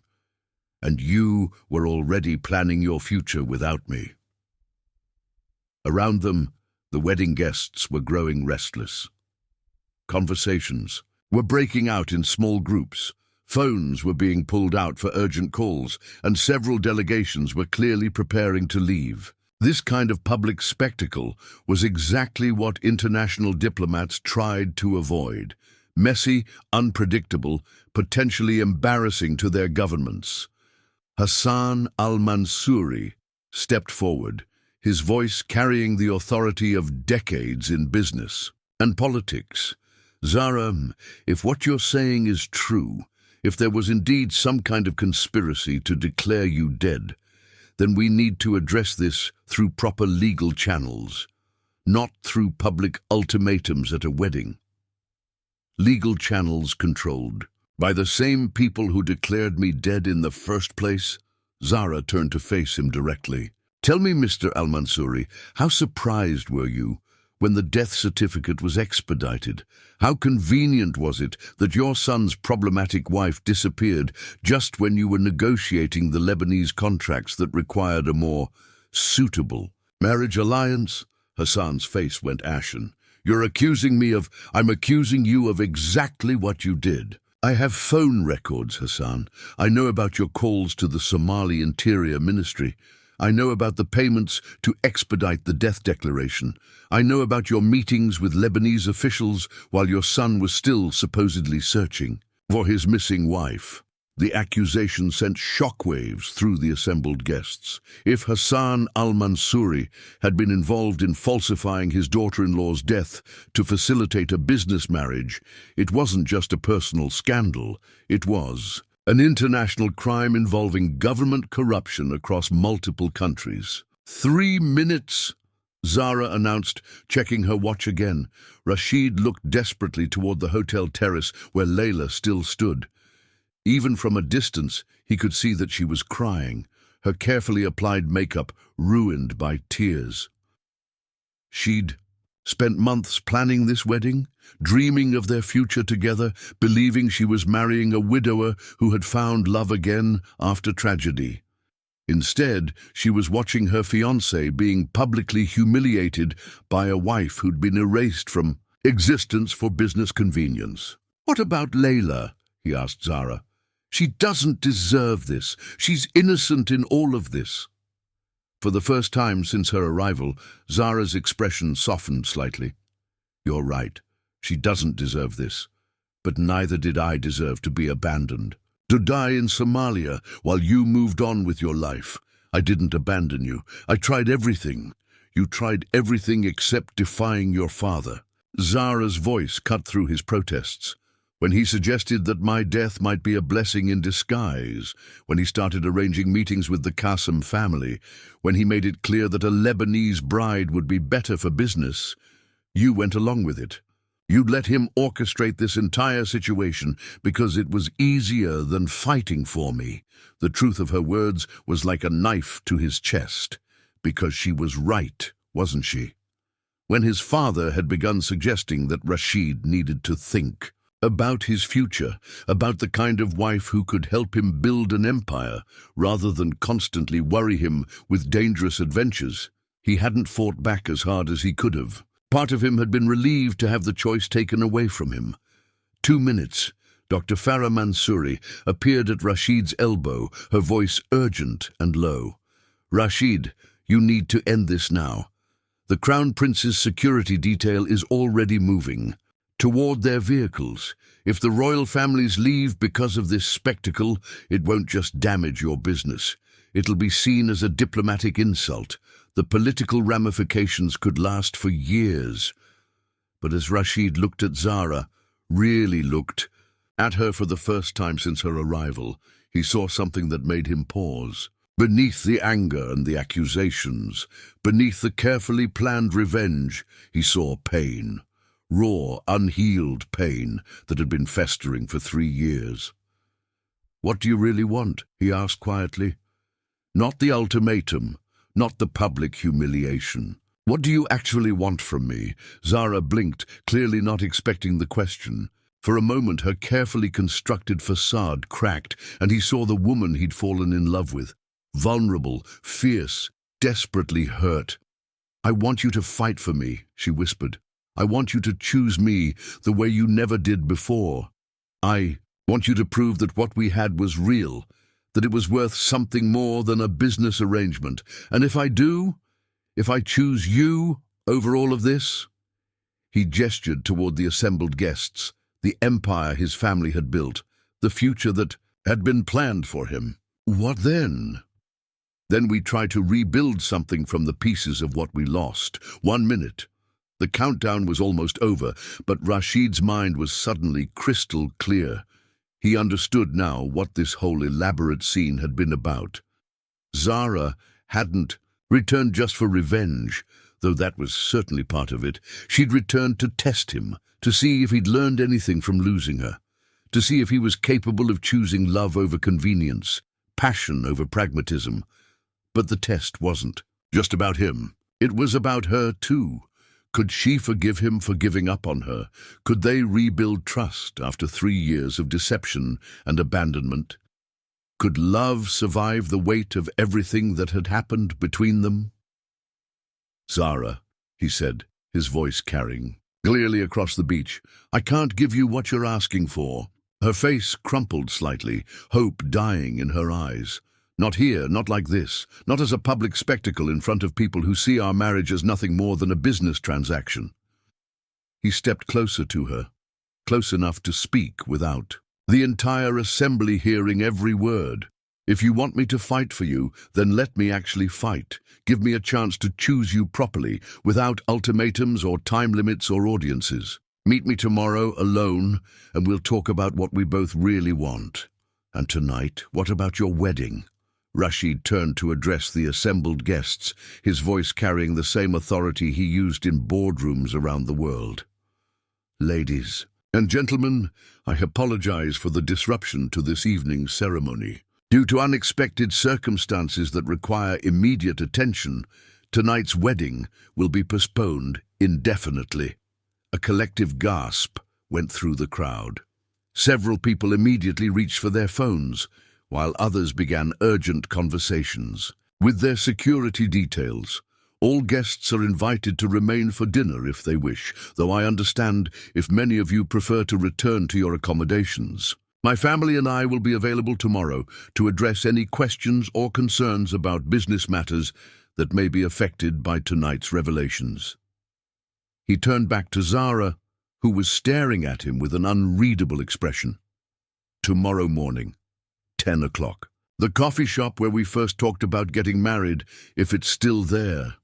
And you were already planning your future without me." Around them, the wedding guests were growing restless. Conversations were breaking out in small groups. Phones were being pulled out for urgent calls, and several delegations were clearly preparing to leave. This kind of public spectacle was exactly what international diplomats tried to avoid. Messy, unpredictable, potentially embarrassing to their governments. Hassan Al-Mansouri stepped forward, his voice carrying the authority of decades in business and politics. "Zara, if what you're saying is true, if there was indeed some kind of conspiracy to declare you dead, then we need to address this through proper legal channels. not through public ultimatums at a wedding. Legal channels controlled by the same people who declared me dead in the first place. Zara turned to face him directly. Tell me, Mr. Al-Mansouri, how surprised were you when the death certificate was expedited? How convenient was it that your son's problematic wife disappeared just when you were negotiating the Lebanese contracts that required a more suitable marriage alliance? Hassan's face went ashen. I'm accusing you of exactly what you did. I have phone records, Hassan. I know about your calls to the Somali Interior Ministry. I know about the payments to expedite the death declaration. I know about your meetings with Lebanese officials while your son was still supposedly searching for his missing wife. The accusation sent shockwaves through the assembled guests. If Hassan Al-Mansouri had been involved in falsifying his daughter-in-law's death to facilitate a business marriage, it wasn't just a personal scandal, it was an international crime involving government corruption across multiple countries. 3 minutes, Zara announced, checking her watch again. Rashid looked desperately toward the hotel terrace where Layla still stood. Even from a distance, he could see that she was crying, her carefully applied makeup ruined by tears. She'd spent months planning this wedding, dreaming of their future together, believing she was marrying a widower who had found love again after tragedy. Instead, she was watching her fiancé being publicly humiliated by a wife who'd been erased from existence for business convenience. "What about Layla?" he asked Zara. "She doesn't deserve this. She's innocent in all of this." For the first time since her arrival, Zara's expression softened slightly. "You're right. She doesn't deserve this. But neither did I deserve to be abandoned. To die in Somalia while you moved on with your life. I didn't abandon you. I tried everything. You tried everything except defying your father." Zara's voice cut through his protests. When he suggested that my death might be a blessing in disguise, when he started arranging meetings with the Qasem family, when he made it clear that a Lebanese bride would be better for business, you went along with it. You'd let him orchestrate this entire situation because it was easier than fighting for me. The truth of her words was like a knife to his chest, because she was right, wasn't she? When his father had begun suggesting that Rashid needed to think about his future, about the kind of wife who could help him build an empire, rather than constantly worry him with dangerous adventures, he hadn't fought back as hard as he could have. Part of him had been relieved to have the choice taken away from him. 2 minutes. Dr. Farah Mansouri appeared at Rashid's elbow, her voice urgent and low. "Rashid, you need to end this now. The Crown Prince's security detail is already moving toward their vehicles. If the royal families leave because of this spectacle, it won't just damage your business. It'll be seen as a diplomatic insult. The political ramifications could last for years." But as Rashid looked at Zara, really looked at her for the first time since her arrival, he saw something that made him pause. Beneath the anger and the accusations, beneath the carefully planned revenge, he saw pain. Raw, unhealed pain that had been festering for 3 years. "What do you really want?" he asked quietly. "Not the ultimatum, not the public humiliation. What do you actually want from me?" Zara blinked, clearly not expecting the question. For a moment, her carefully constructed facade cracked, and he saw the woman he'd fallen in love with. Vulnerable, fierce, desperately hurt. "I want you to fight for me," she whispered. "I want you to choose me the way you never did before. I want you to prove that what we had was real, that it was worth something more than a business arrangement. And if I do, if I choose you over all of this..." He gestured toward the assembled guests, the empire his family had built, the future that had been planned for him. "What then?" "Then we try to rebuild something from the pieces of what we lost." 1 minute. The countdown was almost over, but Rashid's mind was suddenly crystal clear. He understood now what this whole elaborate scene had been about. Zara hadn't returned just for revenge. though that was certainly part of it. She'd returned to test him, to see if he'd learned anything from losing her, to see if he was capable of choosing love over convenience, passion over pragmatism. But the test wasn't just about him. It was about her too. Could she forgive him for giving up on her? Could they rebuild trust after 3 years of deception and abandonment? Could love survive the weight of everything that had happened between them? "Zara," he said, his voice carrying clearly across the beach, "I can't give you what you're asking for." Her face crumpled slightly, hope dying in her eyes. "Not here, not like this, not as a public spectacle in front of people who see our marriage as nothing more than a business transaction." He stepped closer to her, close enough to speak without the entire assembly hearing every word. "If you want me to fight for you, then let me actually fight. Give me a chance to choose you properly, without ultimatums or time limits or audiences. Meet me tomorrow alone, and we'll talk about what we both really want. And tonight, what about your wedding?" Rashid turned to address the assembled guests, his voice carrying the same authority he used in boardrooms around the world. "Ladies and gentlemen, I apologize for the disruption to this evening's ceremony. Due to unexpected circumstances that require immediate attention, tonight's wedding will be postponed indefinitely." A collective gasp went through the crowd. Several people immediately reached for their phones, while others began urgent conversations. With their security details, all guests are invited to remain for dinner if they wish, though I understand if many of you prefer to return to your accommodations. My family and I will be available tomorrow to address any questions or concerns about business matters that may be affected by tonight's revelations. He turned back to Zara, who was staring at him with an unreadable expression. "Tomorrow morning, 10 o'clock. The coffee shop where we first talked about getting married, if it's still there."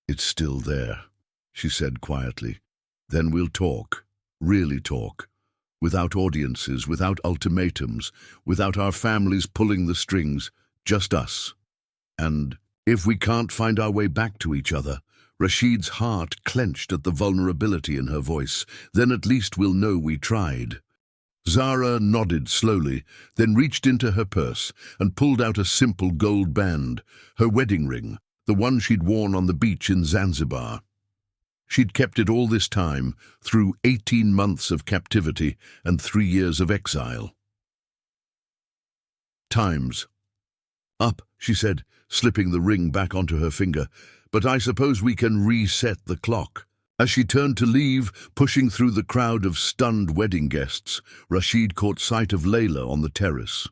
"It's still there," she said quietly. "Then we'll talk, really talk, without audiences, without ultimatums, without our families pulling the strings, just us. And if we can't find our way back to each other," Rashid's heart clenched at the vulnerability in her voice, "then at least we'll know we tried." Zara nodded slowly, then reached into her purse and pulled out a simple gold band, her wedding ring, the one she'd worn on the beach in Zanzibar. She'd kept it all this time, through 18 months of captivity and 3 years of exile. "Time's up," she said, slipping the ring back onto her finger, "but I suppose we can reset the clock." As she turned to leave, pushing through the crowd of stunned wedding guests, Rashid caught sight of Layla on the terrace.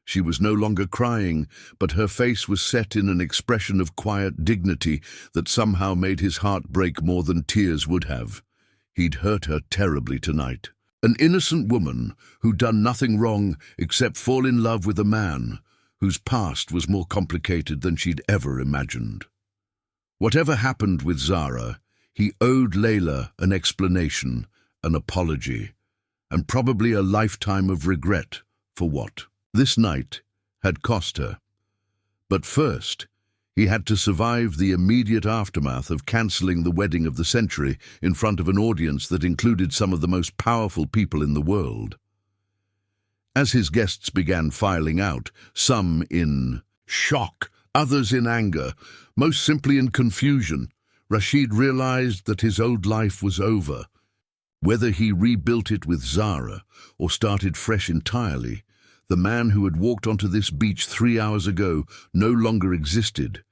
She was no longer crying, but her face was set in an expression of quiet dignity that somehow made his heart break more than tears would have. He'd hurt her terribly tonight. An innocent woman who'd done nothing wrong except fall in love with a man whose past was more complicated than she'd ever imagined. Whatever happened with Zara, he owed Layla an explanation, an apology, and probably a lifetime of regret for what this night had cost her. But first, he had to survive the immediate aftermath of cancelling the wedding of the century in front of an audience that included some of the most powerful people in the world. As his guests began filing out, some in shock, others in anger, most simply in confusion, Rashid realized that his old life was over. Whether he rebuilt it with Zara or started fresh entirely, the man who had walked onto this beach 3 hours ago no longer existed.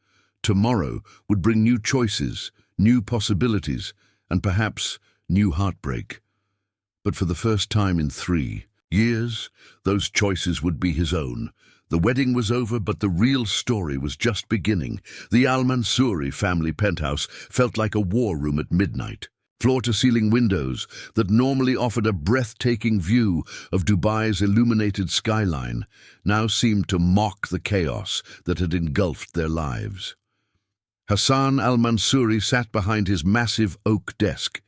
Tomorrow would bring new choices, new possibilities, and perhaps new heartbreak. But for the first time in 3 years, those choices would be his own. The wedding was over, but the real story was just beginning. The Al-Mansouri family penthouse felt like a war room at midnight. Floor-to-ceiling windows that normally offered a breathtaking view of Dubai's illuminated skyline now seemed to mock the chaos that had engulfed their lives. Hassan Al-Mansouri sat behind his massive oak desk,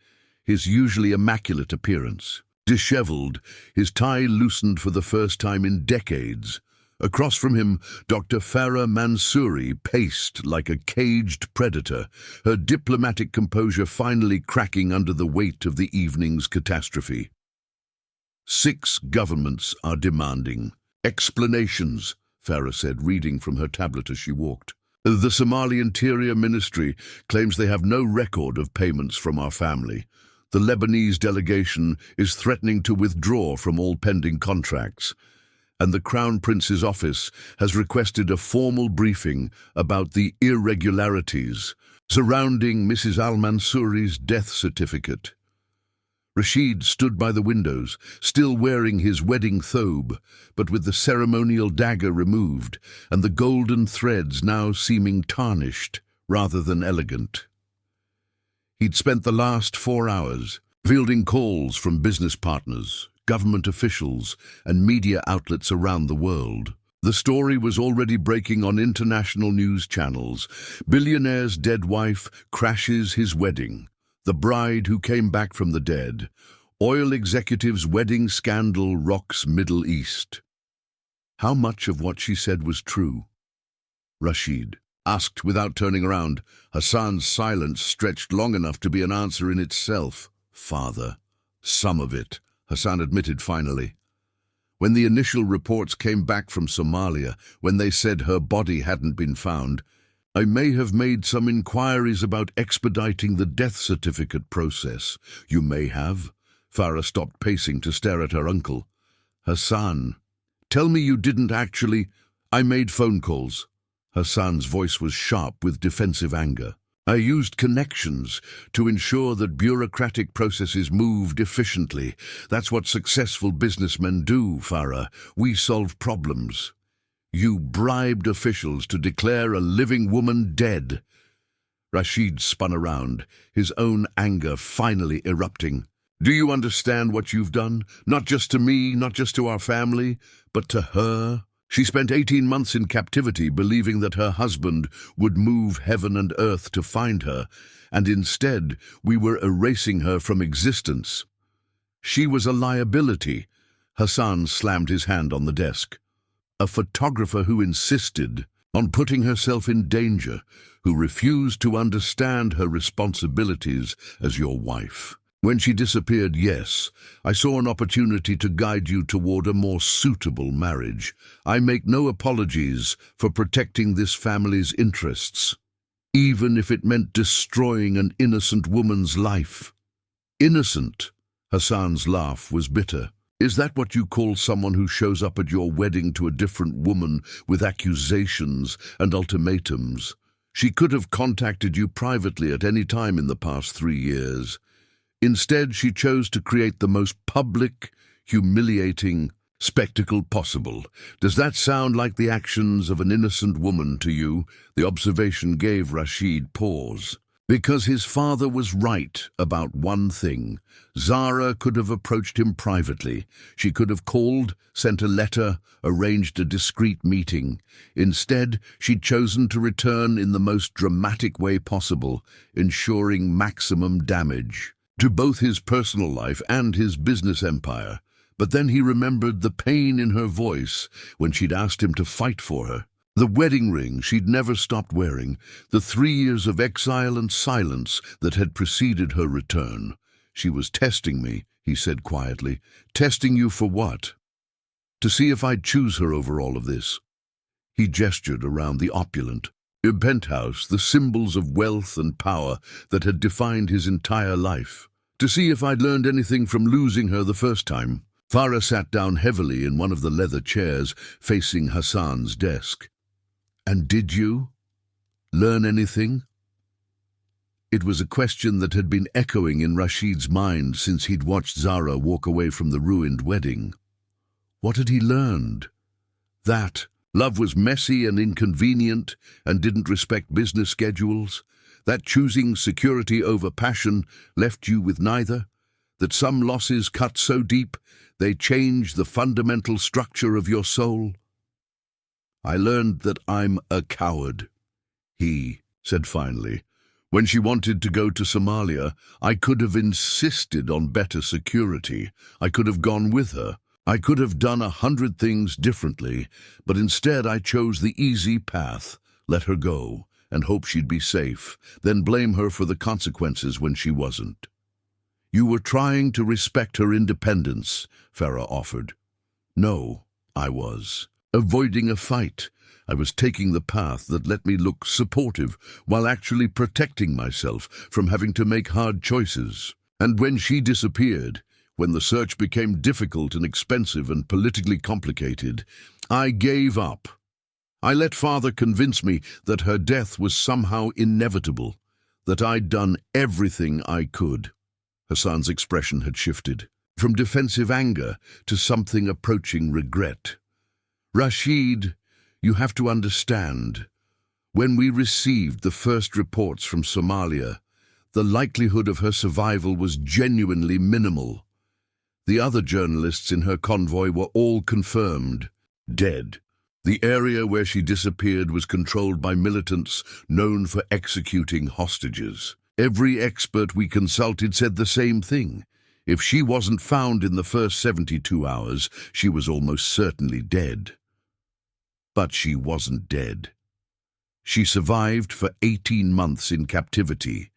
his usually immaculate appearance disheveled, his tie loosened for the first time in decades, Across from him, Dr. Al-Mansouri paced like a caged predator, her diplomatic composure finally cracking under the weight of the evening's catastrophe. 6 governments are demanding explanations, Farah said, reading from her tablet as she walked. The Somali Interior Ministry claims they have no record of payments from our family. The Lebanese delegation is threatening to withdraw from all pending contracts. And the Crown Prince's office has requested a formal briefing about the irregularities surrounding Mrs. Al-Mansouri's death certificate. Rashid stood by the windows, still wearing his wedding thobe, but with the ceremonial dagger removed and the golden threads now seeming tarnished rather than elegant. He'd spent the last 4 hours fielding calls from business partners, government officials, and media outlets around the world. The story was already breaking on international news channels. Billionaire's dead wife crashes his wedding. The bride who came back from the dead. Oil executive's wedding scandal rocks Middle East. How much of what she said was true? Rashid asked without turning around. Hassan's silence stretched long enough to be an answer in itself. Father, some of it, Hassan admitted finally. When the initial reports came back from Somalia, when they said her body hadn't been found, I may have made some inquiries about expediting the death certificate process. You may have. Farah stopped pacing to stare at her uncle. Hassan, tell me you didn't actually. I made phone calls. Hassan's voice was sharp with defensive anger. I used connections to ensure that bureaucratic processes moved efficiently. That's what successful businessmen do, Farah. We solve problems. You bribed officials to declare a living woman dead. Rashid spun around, his own anger finally erupting. Do you understand what you've done? Not just to me, not just to our family, but to her? She spent 18 months in captivity believing that her husband would move heaven and earth to find her, and instead we were erasing her from existence. She was a liability. Hassan slammed his hand on the desk. A photographer who insisted on putting herself in danger, who refused to understand her responsibilities as your wife. When she disappeared, yes, I saw an opportunity to guide you toward a more suitable marriage. I make no apologies for protecting this family's interests, even if it meant destroying an innocent woman's life. Innocent? Hassan's laugh was bitter. Is that what you call someone who shows up at your wedding to a different woman with accusations and ultimatums? She could have contacted you privately at any time in the past 3 years. Instead, she chose to create the most public, humiliating spectacle possible. Does that sound like the actions of an innocent woman to you? The observation gave Rashid pause. Because his father was right about one thing. Zara could have approached him privately. She could have called, sent a letter, arranged a discreet meeting. Instead, she'd chosen to return in the most dramatic way possible, ensuring maximum damage to both his personal life and his business empire. But then he remembered the pain in her voice when she'd asked him to fight for her. The wedding ring she'd never stopped wearing, the 3 years of exile and silence that had preceded her return. She was testing me, he said quietly. Testing you for what? To see if I'd choose her over all of this. He gestured around the opulent penthouse, the symbols of wealth and power that had defined his entire life. To see if I'd learned anything from losing her the first time. Farah sat down heavily in one of the leather chairs facing Hassan's desk. And did you learn anything? It was a question that had been echoing in Rashid's mind since he'd watched Zara walk away from the ruined wedding. What had he learned? That love was messy and inconvenient and didn't respect business schedules. That choosing security over passion left you with neither. That some losses cut so deep they change the fundamental structure of your soul. I learned that I'm a coward, he said finally. When she wanted to go to Somalia, I could have insisted on better security. I could have gone with her. I could have done 100 things differently, but instead I chose the easy path, let her go, and hope she'd be safe, then blame her for the consequences when she wasn't. You were trying to respect her independence, Farah offered. No, I was. Avoiding a fight. I was taking the path that let me look supportive while actually protecting myself from having to make hard choices. And when she disappeared, when the search became difficult and expensive and politically complicated, I gave up. I let Father convince me that her death was somehow inevitable, that I'd done everything I could. Hassan's expression had shifted, from defensive anger to something approaching regret. Rashid, you have to understand, when we received the first reports from Somalia, the likelihood of her survival was genuinely minimal. The other journalists in her convoy were all confirmed, dead. The area where she disappeared was controlled by militants known for executing hostages. Every expert we consulted said the same thing. If she wasn't found in the first 72 hours, she was almost certainly dead. But she wasn't dead. She survived for 18 months in captivity,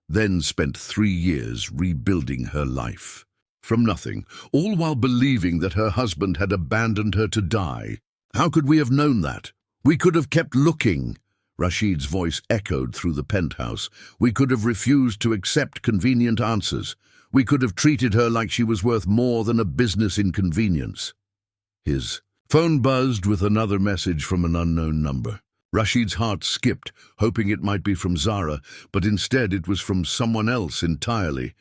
then spent 3 years rebuilding her life. From nothing, all while believing that her husband had abandoned her to die. How could we have known that? We could have kept looking. Rashid's voice echoed through the penthouse. We could have refused to accept convenient answers. We could have treated her like she was worth more than a business inconvenience. His phone buzzed with another message from an unknown number. Rashid's heart skipped, hoping it might be from Zara, but instead it was from someone else entirely.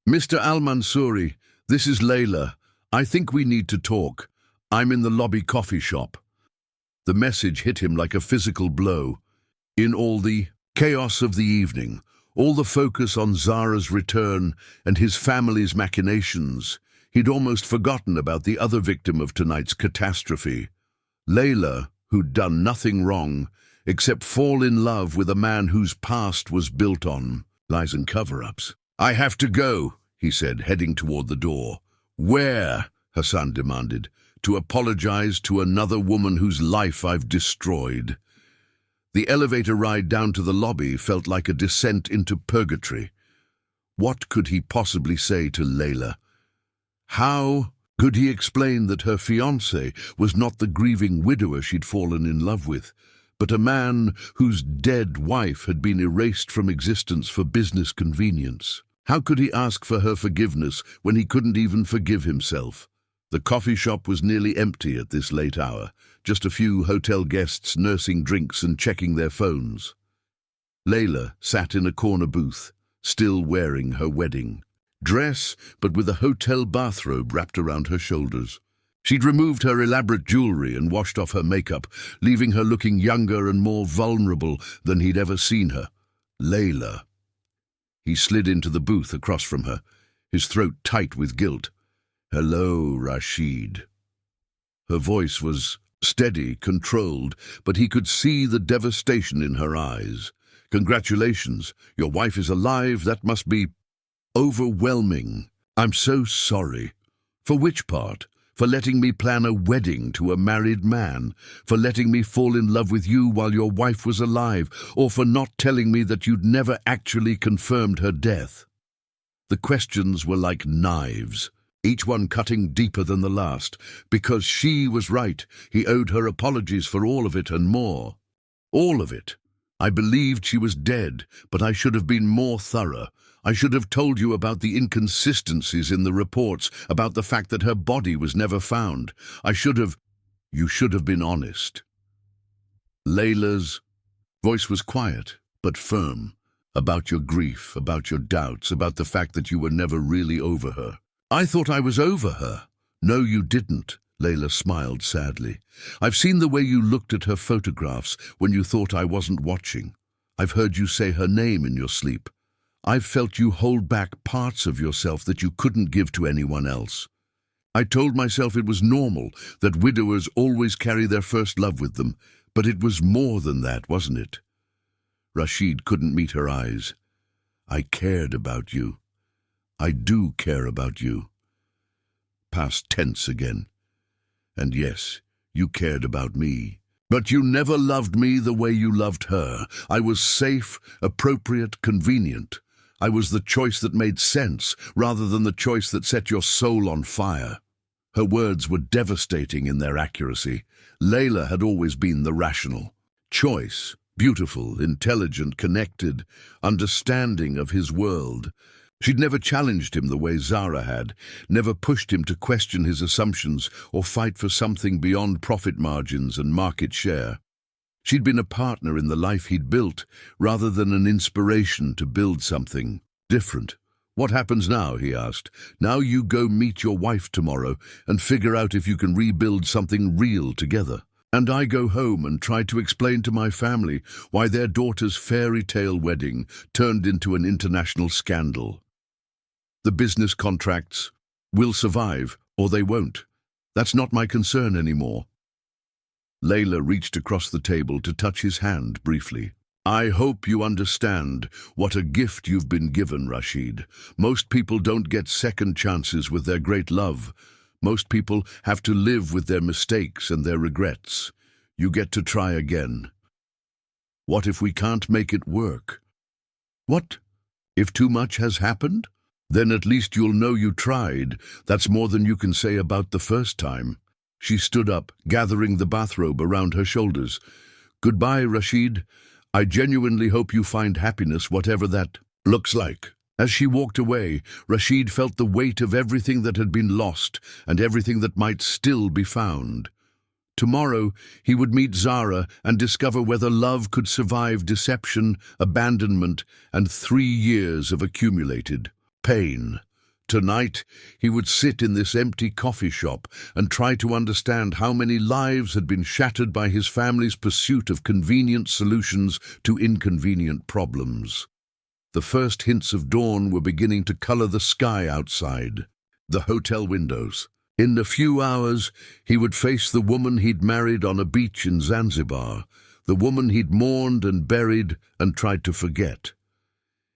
Mr. Al-Mansouri, this is Layla. I think we need to talk. I'm in the lobby coffee shop. The message hit him like a physical blow. In all the chaos of the evening, all the focus on Zara's return and his family's machinations, he'd almost forgotten about the other victim of tonight's catastrophe. Layla, who'd done nothing wrong, except fall in love with a man whose past was built on lies and cover-ups. I have to go, he said, heading toward the door. Where? Hassan demanded. To apologize to another woman whose life I've destroyed. The elevator ride down to the lobby felt like a descent into purgatory. What could he possibly say to Layla? How could he explain that her fiancé was not the grieving widower she'd fallen in love with, but a man whose dead wife had been erased from existence for business convenience? How could he ask for her forgiveness when he couldn't even forgive himself? The coffee shop was nearly empty at this late hour, just a few hotel guests nursing drinks and checking their phones. Layla sat in a corner booth, still wearing her wedding dress, but with a hotel bathrobe wrapped around her shoulders. She'd removed her elaborate jewelry and washed off her makeup, leaving her looking younger and more vulnerable than he'd ever seen her. Layla. He slid into the booth across from her, his throat tight with guilt. Hello, Rashid. Her voice was steady, controlled, but he could see the devastation in her eyes. Congratulations, your wife is alive. That must be overwhelming. I'm so sorry. For which part? For letting me plan a wedding to a married man? For letting me fall in love with you while your wife was alive? Or for not telling me that you'd never actually confirmed her death? The questions were like knives, each one cutting deeper than the last. Because she was right, he owed her apologies for all of it and more. All of it. I believed she was dead, but I should have been more thorough. I should have told you about the inconsistencies in the reports, about the fact that her body was never found. You should have been honest. Layla's voice was quiet, but firm. About your grief, about your doubts, about the fact that you were never really over her. I thought I was over her. No, you didn't. Layla smiled sadly. I've seen the way you looked at her photographs when you thought I wasn't watching. I've heard you say her name in your sleep. I've felt you hold back parts of yourself that you couldn't give to anyone else. I told myself it was normal, that widowers always carry their first love with them, but it was more than that, wasn't it? Rashid couldn't meet her eyes. I cared about you. I do care about you. past tense again. And yes, you cared about me. But you never loved me the way you loved her. I was safe, appropriate, convenient. I was the choice that made sense, rather than the choice that set your soul on fire. Her words were devastating in their accuracy. Layla had always been the rational choice, beautiful, intelligent, connected, understanding of his world. She'd never challenged him the way Zara had, never pushed him to question his assumptions or fight for something beyond profit margins and market share. She'd been a partner in the life he'd built, rather than an inspiration to build something different. "What happens now?" he asked. "Now you go meet your wife tomorrow and figure out if you can rebuild something real together. And I go home and try to explain to my family why their daughter's fairy tale wedding turned into an international scandal. The business contracts will survive, or they won't. That's not my concern anymore." Layla reached across the table to touch his hand briefly. "I hope you understand what a gift you've been given, Rashid. Most people don't get second chances with their great love. Most people have to live with their mistakes and their regrets. You get to try again. What if we can't make it work? What? If too much has happened? Then at least you'll know you tried. That's more than you can say about the first time." She stood up, gathering the bathrobe around her shoulders. "Goodbye, Rashid. I genuinely hope you find happiness, whatever that looks like." As she walked away, Rashid felt the weight of everything that had been lost and everything that might still be found. Tomorrow, he would meet Zara and discover whether love could survive deception, abandonment, and 3 years of accumulated pain. Tonight, he would sit in this empty coffee shop and try to understand how many lives had been shattered by his family's pursuit of convenient solutions to inconvenient problems. The first hints of dawn were beginning to color the sky outside, the hotel windows. In a few hours, he would face the woman he'd married on a beach in Zanzibar, the woman he'd mourned and buried and tried to forget.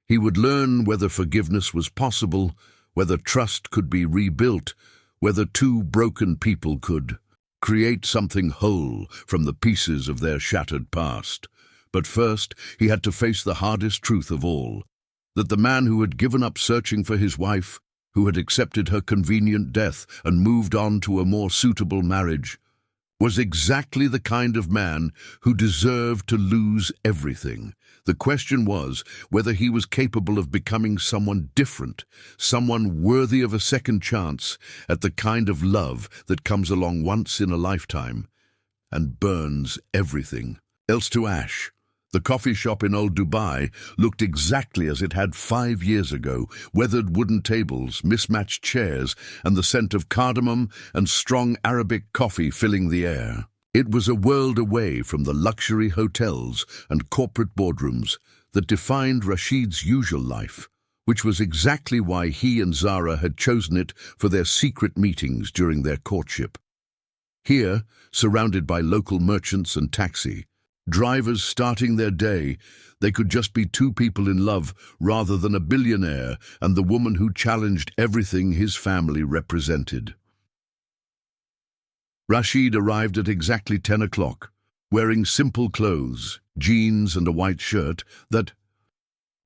He would learn whether forgiveness was possible, whether trust could be rebuilt, whether two broken people could create something whole from the pieces of their shattered past. But first, he had to face the hardest truth of all, that the man who had given up searching for his wife, who had accepted her convenient death and moved on to a more suitable marriage, was exactly the kind of man who deserved to lose everything. The question was whether he was capable of becoming someone different, someone worthy of a second chance at the kind of love that comes along once in a lifetime and burns everything else to ash. The coffee shop in Old Dubai looked exactly as it had 5 years ago, weathered wooden tables, mismatched chairs, and the scent of cardamom and strong Arabic coffee filling the air. It was a world away from the luxury hotels and corporate boardrooms that defined Rashid's usual life, which was exactly why he and Zara had chosen it for their secret meetings during their courtship. Here, surrounded by local merchants and taxi drivers starting their day, they could just be two people in love rather than a billionaire and the woman who challenged everything his family represented. Rashid arrived at exactly 10 o'clock, wearing simple clothes, jeans and a white shirt that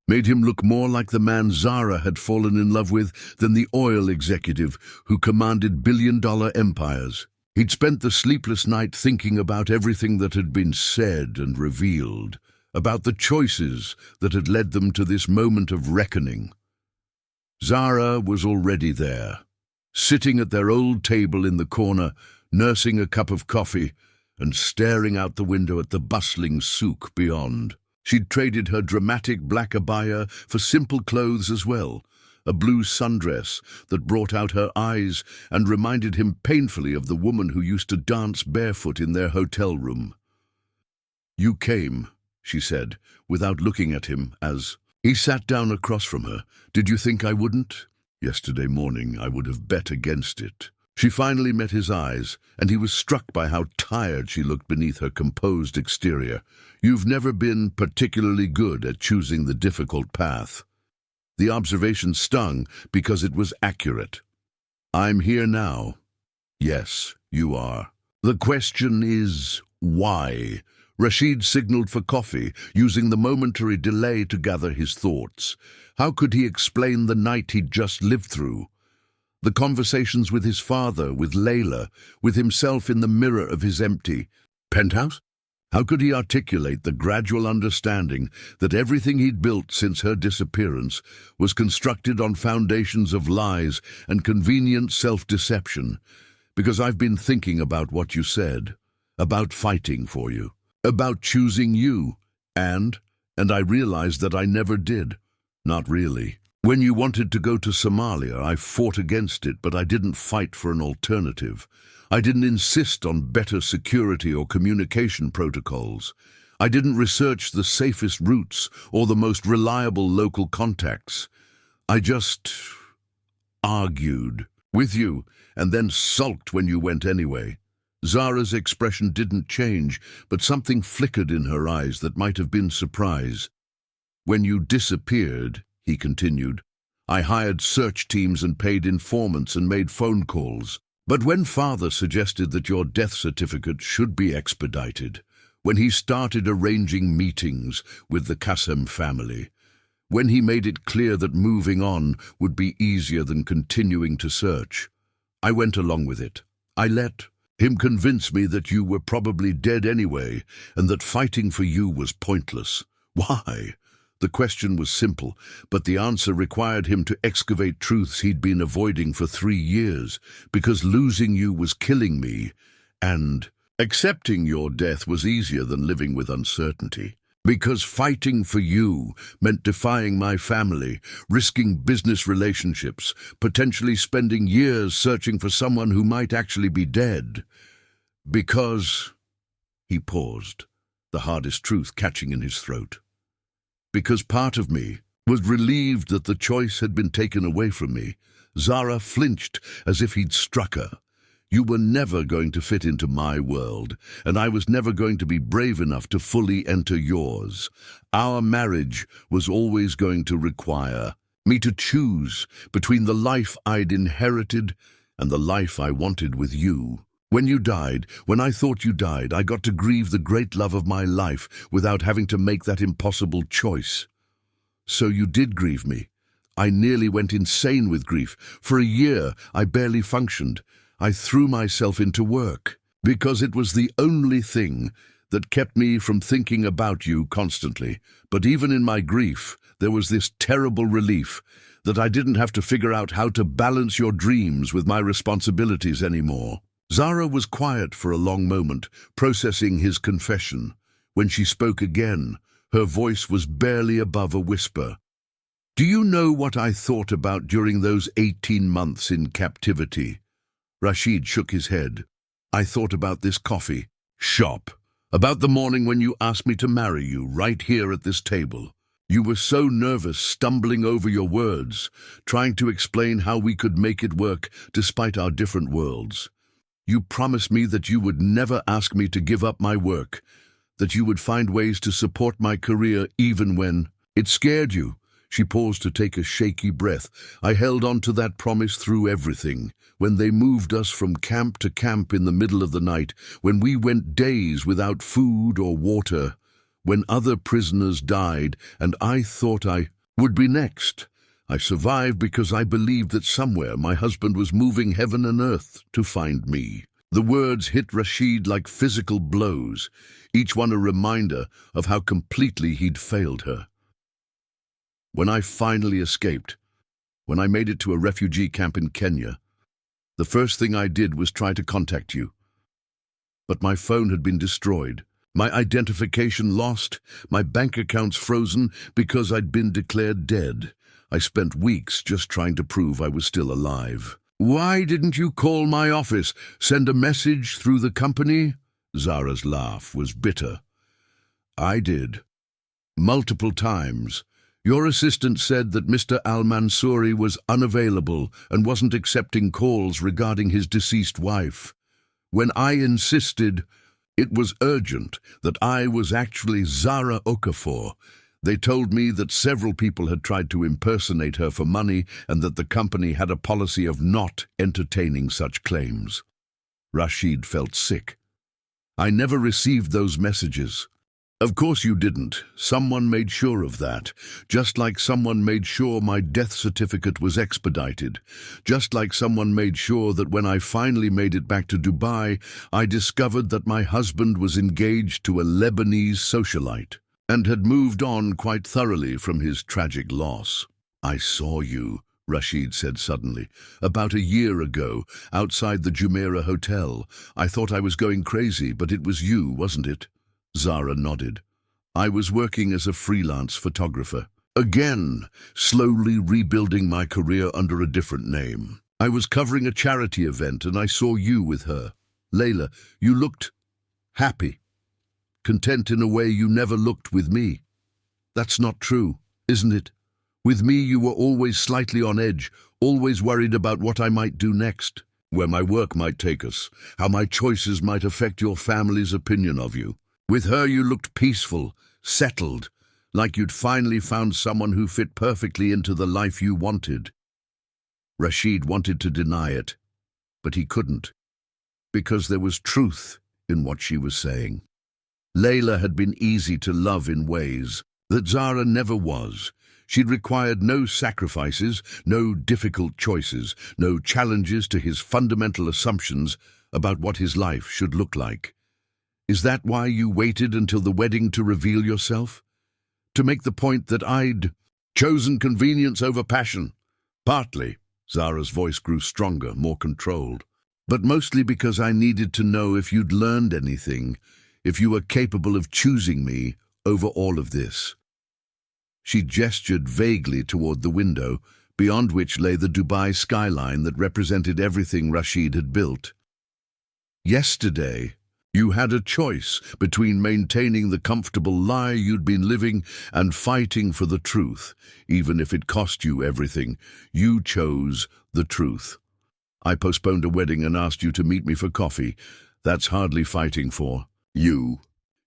made him look more like the man Zara had fallen in love with than the oil executive who commanded billion-dollar empires. He'd spent the sleepless night thinking about everything that had been said and revealed, about the choices that had led them to this moment of reckoning. Zara was already there, sitting at their old table in the corner, nursing a cup of coffee and staring out the window at the bustling souk beyond. She'd traded her dramatic black abaya for simple clothes as well, a blue sundress that brought out her eyes and reminded him painfully of the woman who used to dance barefoot in their hotel room. "You came," she said, without looking at him as he sat down across from her. "Did you think I wouldn't? Yesterday morning I would have bet against it." She finally met his eyes, and he was struck by how tired she looked beneath her composed exterior. "You've never been particularly good at choosing the difficult path." The observation stung because it was accurate. I'm here now. Yes, you are. The question is, why? Rashid signaled for coffee, using the momentary delay to gather his thoughts. How could he explain the night he'd just lived through? The conversations with his father, with Layla, with himself in the mirror of his empty penthouse? How could he articulate the gradual understanding that everything he'd built since her disappearance was constructed on foundations of lies and convenient self-deception? Because I've been thinking about what you said, about fighting for you, about choosing you, and I realized that I never did. Not really. When you wanted to go to Somalia, I fought against it, but I didn't fight for an alternative. I didn't insist on better security or communication protocols. I didn't research the safest routes or the most reliable local contacts. I just argued with you and then sulked when you went anyway. Zara's expression didn't change, but something flickered in her eyes that might have been surprise. When you disappeared, he continued, I hired search teams and paid informants and made phone calls. But when Father suggested that your death certificate should be expedited, when he started arranging meetings with the Qassem family, when he made it clear that moving on would be easier than continuing to search, I went along with it. I let him convince me that you were probably dead anyway and that fighting for you was pointless. Why? The question was simple, but the answer required him to excavate truths he'd been avoiding for 3 years, because losing you was killing me, and accepting your death was easier than living with uncertainty. Because fighting for you meant defying my family, risking business relationships, potentially spending years searching for someone who might actually be dead. Because... He paused, the hardest truth catching in his throat. Because part of me was relieved that the choice had been taken away from me. Zara flinched as if he'd struck her. You were never going to fit into my world, and I was never going to be brave enough to fully enter yours. Our marriage was always going to require me to choose between the life I'd inherited and the life I wanted with you. When you died, when I thought you died, I got to grieve the great love of my life without having to make that impossible choice. So you did grieve me. I nearly went insane with grief. For a year, I barely functioned. I threw myself into work because it was the only thing that kept me from thinking about you constantly. But even in my grief, there was this terrible relief that I didn't have to figure out how to balance your dreams with my responsibilities anymore. Zara was quiet for a long moment, processing his confession. When she spoke again, her voice was barely above a whisper. Do you know what I thought about during those 18 months in captivity? Rashid shook his head. I thought about this coffee shop, about the morning when you asked me to marry you right here at this table. You were so nervous, stumbling over your words, trying to explain how we could make it work despite our different worlds. You promised me that you would never ask me to give up my work, that you would find ways to support my career even when it scared you. She paused to take a shaky breath. I held on to that promise through everything. When they moved us from camp to camp in the middle of the night, when we went days without food or water, when other prisoners died and I thought I would be next. I survived because I believed that somewhere my husband was moving heaven and earth to find me. The words hit Rashid like physical blows, each one a reminder of how completely he'd failed her. When I finally escaped, when I made it to a refugee camp in Kenya, the first thing I did was try to contact you. But my phone had been destroyed, my identification lost, my bank accounts frozen because I'd been declared dead. I spent weeks just trying to prove I was still alive. Why didn't you call my office, send a message through the company? Zara's laugh was bitter. I did. Multiple times. Your assistant said that Mr. Al-Mansouri was unavailable and wasn't accepting calls regarding his deceased wife. When I insisted it was urgent, that I was actually Zara Okafor, They told me that several people had tried to impersonate her for money and that the company had a policy of not entertaining such claims. Rashid felt sick. I never received those messages. Of course you didn't. Someone made sure of that. Just like someone made sure my death certificate was expedited. Just like someone made sure that when I finally made it back to Dubai, I discovered that my husband was engaged to a Lebanese socialite and had moved on quite thoroughly from his tragic loss. I saw you, Rashid said suddenly, about a year ago, outside the Jumeirah Hotel. I thought I was going crazy, but it was you, wasn't it? Zara nodded. I was working as a freelance photographer. Again, slowly rebuilding my career under a different name. I was covering a charity event and I saw you with her. Layla, you looked happy, content in a way you never looked with me. That's not true, isn't it? With me you were always slightly on edge, always worried about what I might do next, where my work might take us, how my choices might affect your family's opinion of you. With her you looked peaceful, settled, like you'd finally found someone who fit perfectly into the life you wanted. Rashid wanted to deny it, but he couldn't, because there was truth in what she was saying. Layla had been easy to love in ways that Zara never was. She'd required no sacrifices, no difficult choices, no challenges to his fundamental assumptions about what his life should look like. Is that why you waited until the wedding to reveal yourself? To make the point that I'd chosen convenience over passion? Partly. Zara's voice grew stronger, more controlled. But mostly because I needed to know if you'd learned anything, if you were capable of choosing me over all of this. She gestured vaguely toward the window, beyond which lay the Dubai skyline that represented everything Rashid had built. Yesterday, you had a choice between maintaining the comfortable lie you'd been living and fighting for the truth, even if it cost you everything. You chose the truth. I postponed a wedding and asked you to meet me for coffee. That's hardly fighting for you.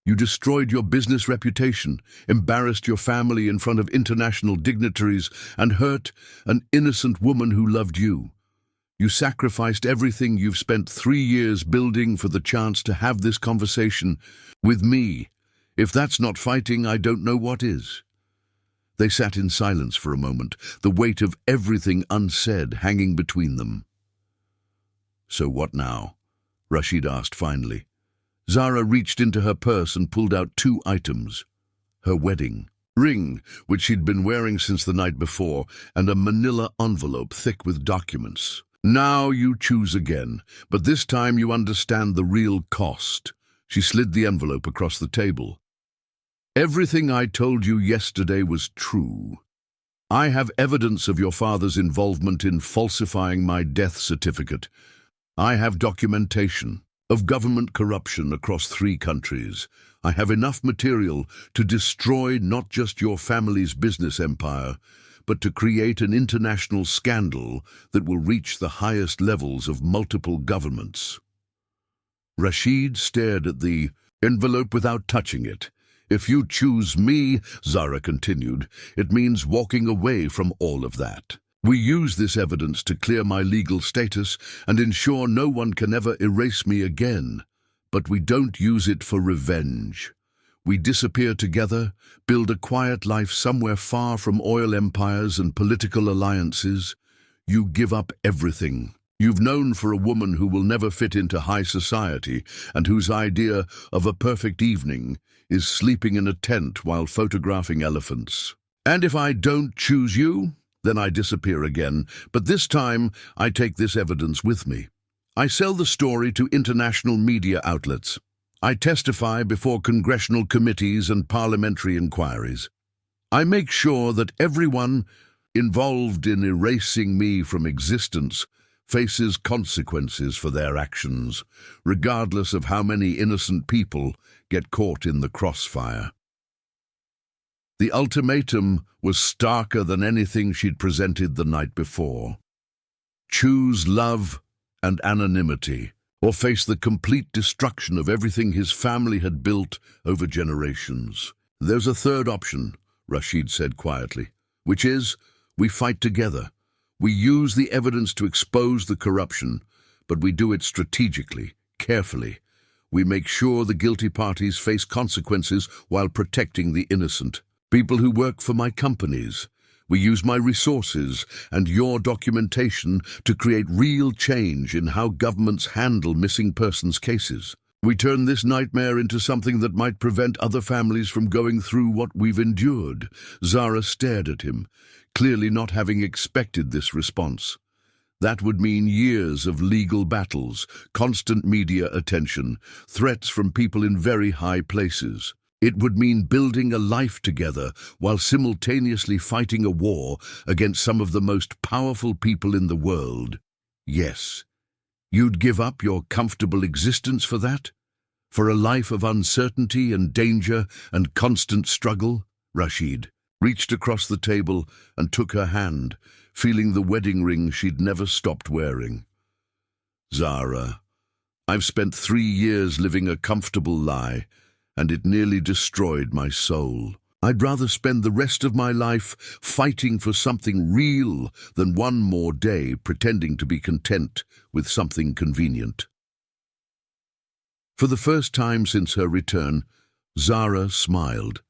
You destroyed your business reputation, embarrassed your family in front of international dignitaries, and hurt an innocent woman who loved you. You sacrificed everything you've spent 3 years building for the chance to have this conversation with me. If that's not fighting, I don't know what is. They sat in silence for a moment, the weight of everything unsaid hanging between them. So what now? Rashid asked finally. Zara reached into her purse and pulled out 2 items. Her wedding ring, which she'd been wearing since the night before, and a manila envelope thick with documents. Now you choose again, but this time you understand the real cost. She slid the envelope across the table. Everything I told you yesterday was true. I have evidence of your father's involvement in falsifying my death certificate. I have documentation of government corruption across 3 countries. I have enough material to destroy not just your family's business empire, but to create an international scandal that will reach the highest levels of multiple governments. Rashid stared at the envelope without touching it. If you choose me, Zara continued, it means walking away from all of that. We use this evidence to clear my legal status and ensure no one can ever erase me again. But we don't use it for revenge. We disappear together, build a quiet life somewhere far from oil empires and political alliances. You give up everything. You've known for a woman who will never fit into high society and whose idea of a perfect evening is sleeping in a tent while photographing elephants. And if I don't choose you, then I disappear again, but this time I take this evidence with me. I sell the story to international media outlets. I testify before congressional committees and parliamentary inquiries. I make sure that everyone involved in erasing me from existence faces consequences for their actions, regardless of how many innocent people get caught in the crossfire. The ultimatum was starker than anything she'd presented the night before. Choose love and anonymity, or face the complete destruction of everything his family had built over generations. There's a third option, Rashid said quietly. Which is, we fight together. We use the evidence to expose the corruption, but we do it strategically, carefully. We make sure the guilty parties face consequences while protecting the innocent. People who work for my companies. We use my resources and your documentation to create real change in how governments handle missing persons cases. We turn this nightmare into something that might prevent other families from going through what we've endured. Zara stared at him, clearly not having expected this response. That would mean years of legal battles, constant media attention, threats from people in very high places. It would mean building a life together while simultaneously fighting a war against some of the most powerful people in the world. Yes. You'd give up your comfortable existence for that? For a life of uncertainty and danger and constant struggle? Rashid reached across the table and took her hand, feeling the wedding ring she'd never stopped wearing. Zara, I've spent 3 years living a comfortable lie, and it nearly destroyed my soul. I'd rather spend the rest of my life fighting for something real than one more day pretending to be content with something convenient. For the first time since her return, Zara smiled.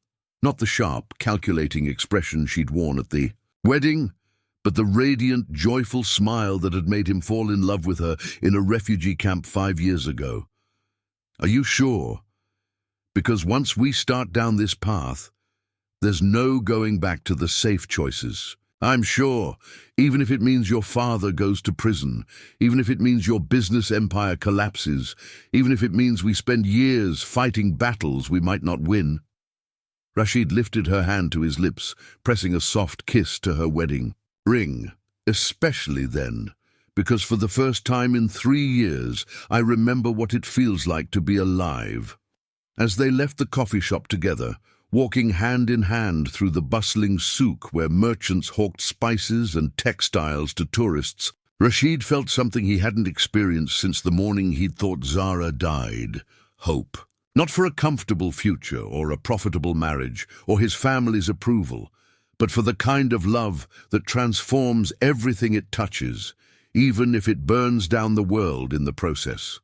Not the sharp, calculating expression she'd worn at the wedding, but the radiant, joyful smile that had made him fall in love with her in a refugee camp 5 years ago. Are you sure? Because once we start down this path, there's no going back to the safe choices. I'm sure, even if it means your father goes to prison, even if it means your business empire collapses, even if it means we spend years fighting battles we might not win. Rashid lifted her hand to his lips, pressing a soft kiss to her wedding ring, especially then, because for the first time in 3 years, I remember what it feels like to be alive. As they left the coffee shop together, walking hand in hand through the bustling souk where merchants hawked spices and textiles to tourists, Rashid felt something he hadn't experienced since the morning he'd thought Zara died. Hope. Not for a comfortable future or a profitable marriage or his family's approval, but for the kind of love that transforms everything it touches, even if it burns down the world in the process.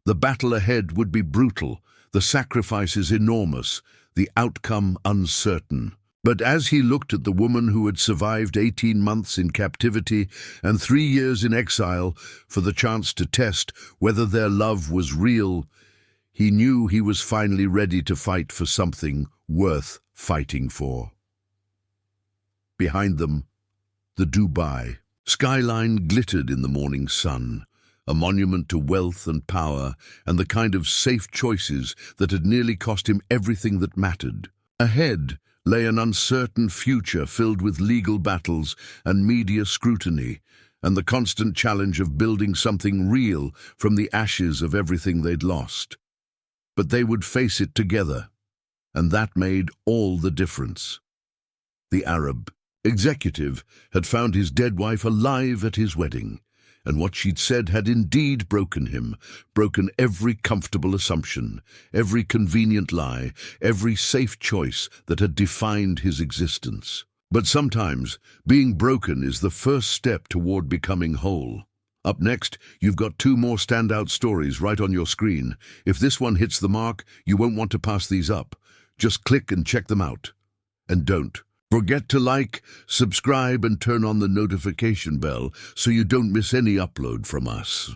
The battle ahead would be brutal, the sacrifices enormous, the outcome uncertain. But as he looked at the woman who had survived 18 months in captivity and 3 years in exile for the chance to test whether their love was real, he knew he was finally ready to fight for something worth fighting for. Behind them, the Dubai skyline glittered in the morning sun, a monument to wealth and power and the kind of safe choices that had nearly cost him everything that mattered. Ahead lay an uncertain future filled with legal battles and media scrutiny, and the constant challenge of building something real from the ashes of everything they'd lost. But they would face it together, and that made all the difference. The Arab executive had found his dead wife alive at his wedding, and what she'd said had indeed broken him, broken every comfortable assumption, every convenient lie, every safe choice that had defined his existence. But sometimes, being broken is the first step toward becoming whole. Up next, you've got 2 more standout stories right on your screen. If this one hits the mark, you won't want to pass these up. Just click and check them out. And don't forget to like, subscribe, and turn on the notification bell so you don't miss any upload from us.